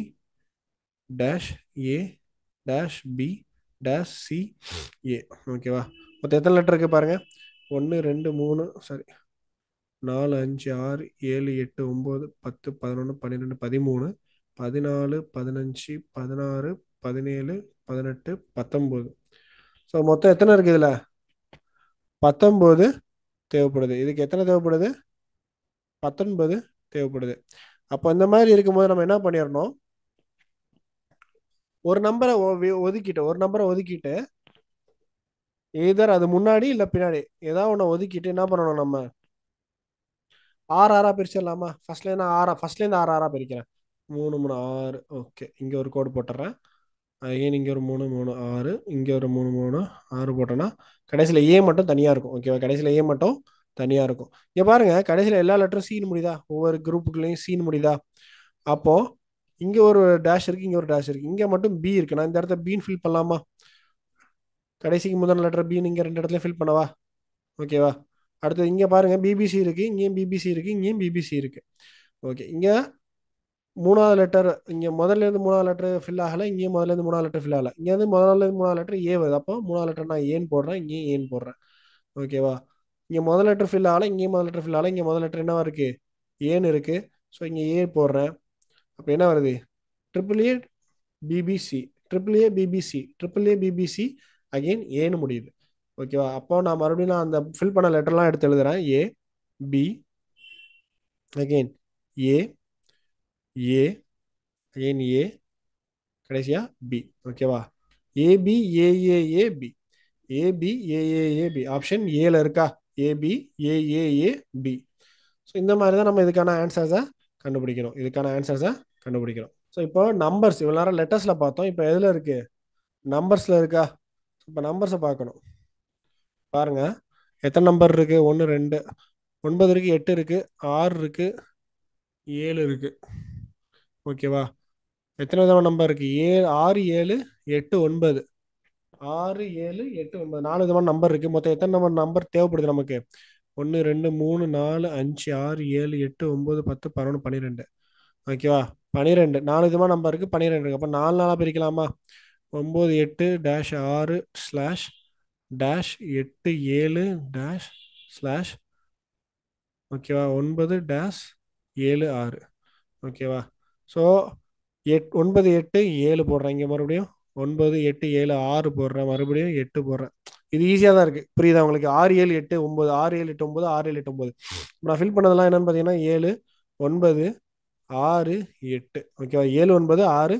dash A dash B dash C A. ஓகேவா? மொத்தம் எத்தனை லெட்டர் இருக்கு பாருங்க. 1 2 3 சாரி 4 5 6 7 8 9 10 11 12 13 14 15 16 17 18 19. ஸோ மொத்தம் எத்தனை இருக்கு இதுல? 19 தேவைப்படுது. இதுக்கு எத்தனை தேவைப்படுது? 19 தேவைப்படுது. அப்போ இந்த மாதிரி இருக்கும்போது நம்ம என்ன பண்ணிடணும், ஒரு நம்பரை ஒதுக்கிட்டு எதர் அது முன்னாடி இல்லை பின்னாடி ஏதாவது ஒன்று ஒதுக்கிட்டு என்ன பண்ணணும், நம்ம ஆறு பிரிச்சிடலாமா? ஃபர்ஸ்ட்லேருந்து ஆறு பிரிக்கிறேன். 3 3 6. ஓகே, இங்கே ஒரு கோடு போட்டுறேன். அகைன் இங்கே ஒரு 3 3 6, இங்கே ஒரு 3 3 6 போட்டோன்னா கடைசியில் ஏ மட்டும் தனியாக இருக்கும். ஓகேவா? கடைசியில் ஏ மட்டும் தனியாக இருக்கும். இங்கே பாருங்க, கடைசியில் எல்லா லெட்டரும் சீன் முடியுதா? ஒவ்வொரு குரூப்புக்குள்ளேயும் சீன் முடியுதா? அப்போ இங்கே ஒரு டேஷ் இருக்கு, இங்கே ஒரு டேஷ் இருக்கு, இங்கே மட்டும் பி இருக்கு. நான் இந்த இடத்த பீன் ஃபில் பண்ணலாமா? கடைசிக்கு முதல் லெட்டர் பீன் இங்கே 2 இடத்துல ஃபில் பண்ணவா? ஓகேவா? அடுத்தது இங்கே பாருங்க, பிபிசி இருக்கு, இங்கேயும் பிபிசி இருக்கு, இங்கேயும் பிபிசி இருக்கு. ஓகே, இங்கே மூணாவது லெட்டர் இங்கே முதல்லேருந்து 3வது லெட்டர் ஃபில் ஆகலை, இங்கேயும் முதல்லேருந்து 3வது லெட்டர் ஃபில் ஆகலை. இங்கேருந்து முதல்லேருந்து 3வது லெட்டர் ஏ வருது. அப்போ 3வது லெட்டர் நான் ஏன் போடுறேன், இங்கேயும் ஏன் போடுறேன். ஓகேவா? இங்கே முதல் லெட்டர் ஃபில் ஆகலை, இங்கேயும் முதல் லெட்டர் ஃபில் ஆகலை, இங்கே முதல் லெட்டர் என்னவா இருக்கு? ஏன்னு இருக்கு. ஸோ இங்கே ஏ போடுறேன். அப்போ என்ன வருது? Triple A BBC, triple A BBC, triple A BBC, again ஏன்னு முடியுது. ஓகேவா? அப்போ நான் மறுபடியும் அந்த ஃபில் பண்ண லெட்டர்லாம் எடுத்து எழுதுறேன். A B, again A, A, again A, கடைசியா பி. ஓகேவா? A B A A A B, A B A A A B, option ஏல இருக்கா? ஏபி ஏஏஏபி. ஸோ இந்த மாதிரி தான் நம்ம இதுக்கான ஆன்சர்ஸை கண்டுபிடிக்கணும், இதுக்கான ஆன்சர்ஸை கண்டுபிடிக்கணும். ஸோ இப்போ நம்பர்ஸ் இவ்வளோ நேரம் லெட்டர்ஸில் பார்த்தோம், இப்போ எதில் இருக்கு? நம்பர்ஸில் இருக்கா? இப்போ நம்பர்ஸை பார்க்கணும். பாருங்க எத்தனை நம்பர் இருக்கு? 1 2 9 இருக்கு, 8 இருக்கு, 6 இருக்கு, 7 இருக்கு. ஓகேவா? எத்தனை விதமான நம்பர் இருக்கு? 6 7 8 9, 6 7 8 9, 4 விதமான நம்பர் இருக்கு. மொத்தம் எத்தனை நம்பர் தேவைப்படுது நமக்கு? 1 2 3 4 5 6 7 8 9 10 11 12. ஓகேவா? 12, 4 விதமான நம்பர் இருக்கு, 12 இருக்கு. அப்போ 4 நாளாக பிரிக்கலாமா? 9 8 dash 6 slash dash 8 7 dash slash, ஓகேவா, 9 டேஷ் 7 6. ஓகேவா? ஸோ 9 8 7 போடுறேன் இங்கே, மறுபடியும் 9 8 7 6 போடுறேன், மறுபடியும் 8 போடுறேன். இது ஈஸியாக தான் இருக்குது, புரியுதா உங்களுக்கு? 6 7 8 9, 6 7 8 9, 6 7 8 9. நான் ஃபில் பண்ணதெல்லாம் என்னன்னு பார்த்தீங்கன்னா 7 9 6 8. ஓகேவா? 7 9 6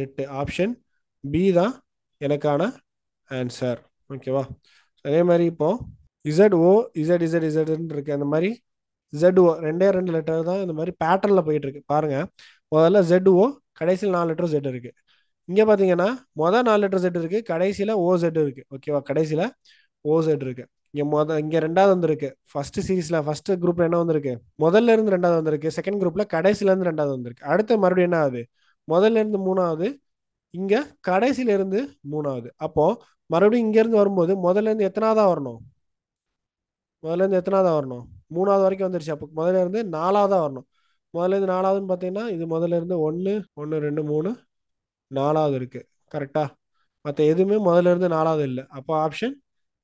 8, ஆப்ஷன் பி தான் எனக்கான ஆன்சர். ஓகேவா? அதே மாதிரி இப்போ ZO ZZZன்னு இருக்கு, அந்த மாதிரி ZO ரெண்டே 2 லெட்டர் தான் இந்த மாதிரி பேட்டர்னில் போயிட்டு இருக்கு. பாருங்க, முதல்ல ZO, கடைசியில் 4 லெட்டர் Z இருக்கு. இங்கே பார்த்தீங்கன்னா மொதல் 4 லெட்டர் Z இருக்கு, கடைசியில் OZ இருக்கு. ஓகேவா? கடைசியில் OZ இருக்கு. இங்கே ரெண்டாவது வந்திருக்கு. ஃபர்ஸ்ட் சீரீஸ்ல ஃபர்ஸ்ட் குரூப்ல என்ன வந்திருக்கு? முதல்ல இருந்து ரெண்டாவது வந்திருக்கு. செகண்ட் குரூப்ல கடைசியில இருந்து ரெண்டாவது வந்திருக்கு. அடுத்து மறுபடியும் என்ன ஆகுது? முதல்ல இருந்து மூணாவது, இங்க கடைசியில இருந்து மூணாவது. அப்போ மறுபடியும் இங்க இருந்து வரும்போது முதல்ல இருந்து எத்தனாவதா வரணும்? முதல்ல இருந்து எத்தனாவதா வரணும்? மூணாவது வரைக்கும் வந்துருச்சு. அப்போ முதல்ல இருந்து நாலாவதா வரணும். முதல்ல இருந்து நாலாவதுன்னு பார்த்தீங்கன்னா இது முதல்ல இருந்து 1 1 2 3 நாலாவது இருக்கு. கரெக்டா? மற்ற எதுவுமே முதல்ல இருந்து நாலாவது இல்லை. அப்போ ஆப்ஷன்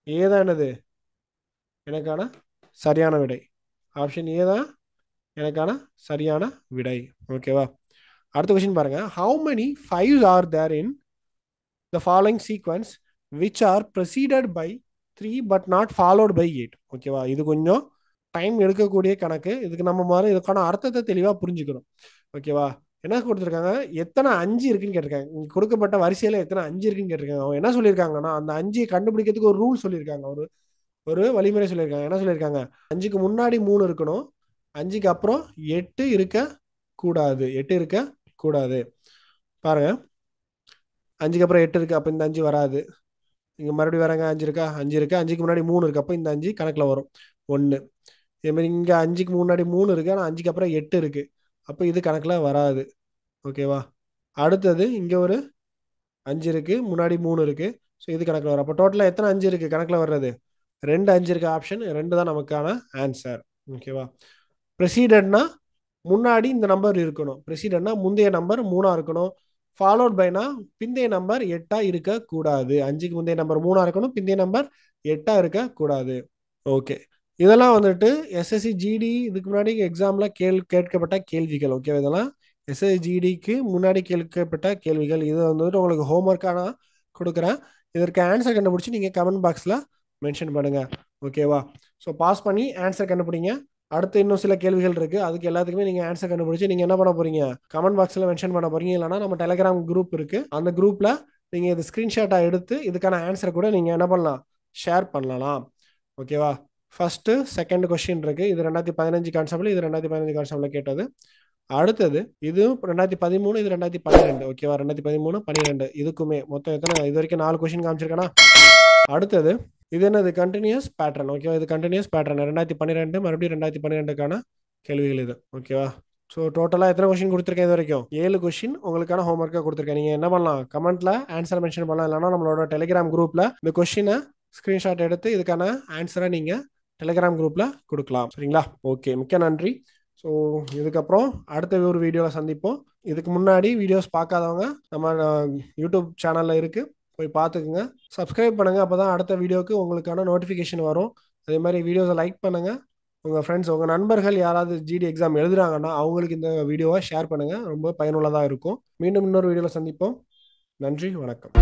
ஏ தான் என்னது எனக்கான சரியான விடை. ஆப்ஷன் ஏ தான் எனக்கான சரியான விடை. ஓகேவா? அடுத்த கொஸ்டின் பாருங்க. How many fives are there in the following sequence which are preceded by 3 but not followed by 8? ஓகேவா? இது கொஞ்சம் டைம் எடுக்கக்கூடிய கணக்கு. இதுக்கு நம்ம மாதிரி இதுக்கான அர்த்தத்தை தெளிவாக புரிஞ்சுக்கணும். ஓகேவா? என்ன கொடுத்துருக்காங்க? எத்தனை 5 இருக்குன்னு கேட்டிருக்காங்க. கொடுக்கப்பட்ட வரிசையில் எத்தனை 5 இருக்குன்னு கேட்டிருக்காங்க. அவங்க என்ன சொல்லியிருக்காங்கன்னா அந்த 5 கண்டுபிடிக்கிறதுக்கு ஒரு ரூல் சொல்லியிருக்காங்க, ஒரு வழிமுறை சொல்லியிருக்காங்க. என்ன சொல்லியிருக்காங்க? 5க்கு முன்னாடி 3 இருக்கணும், 5க்கு அப்புறம் 8 இருக்க கூடாது, 8 இருக்க கூடாது. பாருங்க, 5க்கு அப்புறம் 8 இருக்கு, அப்போ இந்த 5 வராது. இங்கே மறுபடியும் வராங்க, 5 இருக்கா? 5 இருக்கு. 5க்கு முன்னாடி 3 இருக்கு, அப்போ இந்த 5 கணக்கில் வரும் 1. இதே மாதிரி இங்கே 5க்கு முன்னாடி 3 இருக்கு, ஆனால் 5க்கு அப்புறம் 8 இருக்கு, அப்போ இது கணக்கில் வராது. ஓகேவா? அடுத்தது இங்கே ஒரு 5 இருக்கு, முன்னாடி 3 இருக்கு, ஸோ இது கணக்கில் வரும். அப்போ டோட்டலாக எத்தனை 5 இருக்கு கணக்கில் வர்றது? 2 5 இருக்கு. ஆப்ஷன் 2 தான் நமக்கான ஆன்சர். ஓகேவா? ப்ரெசீடட்னா முன்னாடி இந்த நம்பர் இருக்கணும். ப்ரெசீடட்னா முந்தைய நம்பர் 3 இருக்கணும். ஃபாலோட் பைனா பிந்தைய நம்பர் 8 இருக்கக்கூடாது. 5க்கு முந்தைய நம்பர் 3 இருக்கணும், பிந்தைய நம்பர் 8 இருக்கக்கூடாது. ஓகே, இதெல்லாம் வந்துட்டு எஸ்எஸ்சி ஜிடி இதுக்கு முன்னாடி எக்ஸாம்ல கேட்கப்பட்ட கேள்விகள். ஓகே, இதெல்லாம் எஸ்எஸ்சி ஜிடிக்கு முன்னாடி கேட்கப்பட்ட கேள்விகள். இது வந்துட்டு உங்களுக்கு ஹோம்ஒர்க்காக நான் கொடுக்குறேன். இதற்கு ஆன்சர் கண்டுபிடிச்சி நீங்கள் கமெண்ட் பாக்ஸில் மென்ஷன் பண்ணுங்க. ஓகேவா? ஸோ பாஸ் பண்ணி ஆன்சர் கண்டுபிடிங்க. அடுத்து இன்னும் சில கேள்விகள் இருக்கு, அதுக்கு எல்லாத்துக்குமே நீங்க ஆன்சர் கண்டுபிடிச்சு நீங்க என்ன பண்ண போறீங்க? கமெண்ட் பாக்ஸ்ல மென்ஷன் பண்ண போறீங்க. இல்லைனா நம்ம டெலிகிராம் குரூப் இருக்கு, அந்த குரூப்ல நீங்க இது ஸ்கிரீன்ஷாட்டா எடுத்து இதுக்கான ஆன்சர் கூட நீங்க என்ன பண்ணலாம்? ஷேர் பண்ணலாம். ஓகேவா? ஃபர்ஸ்ட் செகண்ட் கொஸ்டின் இருக்கு. இது 2015 கான்செப்ட்ல, இது 2015 கான்செப்ட்ல கேட்டது. அடுத்தது இது 2013, இது 2012. ஓகேவா? 2013 12 இதுக்குமே மொத்தம் எத்தனை? இது வரைக்கும் 4 கொஸ்டின் காமிச்சிருக்கேனா? அடுத்தது இது என்னது? Continuous pattern. ஓகேவா? இது கண்டினியூஸ் பேட்டர்ன் 2012, மறுபடியும் 2012க்கான கேள்விகள் இது. ஓகேவா? ஸோ டோட்டலாக எத்தனை கொஸ்டின் கொடுத்துருக்கேன் இது வரைக்கும்? 7 கொஸ்டின் உங்களுக்கான ஹோம்ஒர்க்காக கொடுத்துருக்கேன். நீங்கள் என்ன பண்ணலாம்? கமெண்ட்ல ஆன்சர் மென்ஷன் பண்ணலாம். இல்லைனா நம்மளோட டெலிகிராம் குரூப்ல இந்த கொஸ்டினை ஸ்கிரீன்ஷாட் எடுத்து இதுக்கான ஆன்சரை நீங்க டெலிகிராம் குரூப்ல கொடுக்கலாம். சரிங்களா? ஓகே, மிக்க நன்றி. ஸோ இதுக்கப்புறம் அடுத்த ஒரு வீடியோவில் சந்திப்போம். இதுக்கு முன்னாடி வீடியோஸ் பார்க்காதவங்க நம்ம யூடியூப் சேனலில் இருக்குது, போய் பார்த்துக்குங்க. சப்ஸ்கிரைப் பண்ணுங்கள், அப்போ தான் அடுத்த வீடியோவுக்கு உங்களுக்கான நோட்டிஃபிகேஷன் வரும். அதே மாதிரி வீடியோஸை லைக் பண்ணுங்கள். உங்கள் ஃப்ரெண்ட்ஸ், உங்கள் நண்பர்கள் யாராவது ஜிடி எக்ஸாம் எழுதுறாங்கன்னா அவங்களுக்கு இந்த வீடியோவை ஷேர் பண்ணுங்கள். ரொம்ப பயனுள்ளதாக இருக்கும். மீண்டும் இன்னொரு வீடியோவில் சந்திப்போம். நன்றி, வணக்கம்.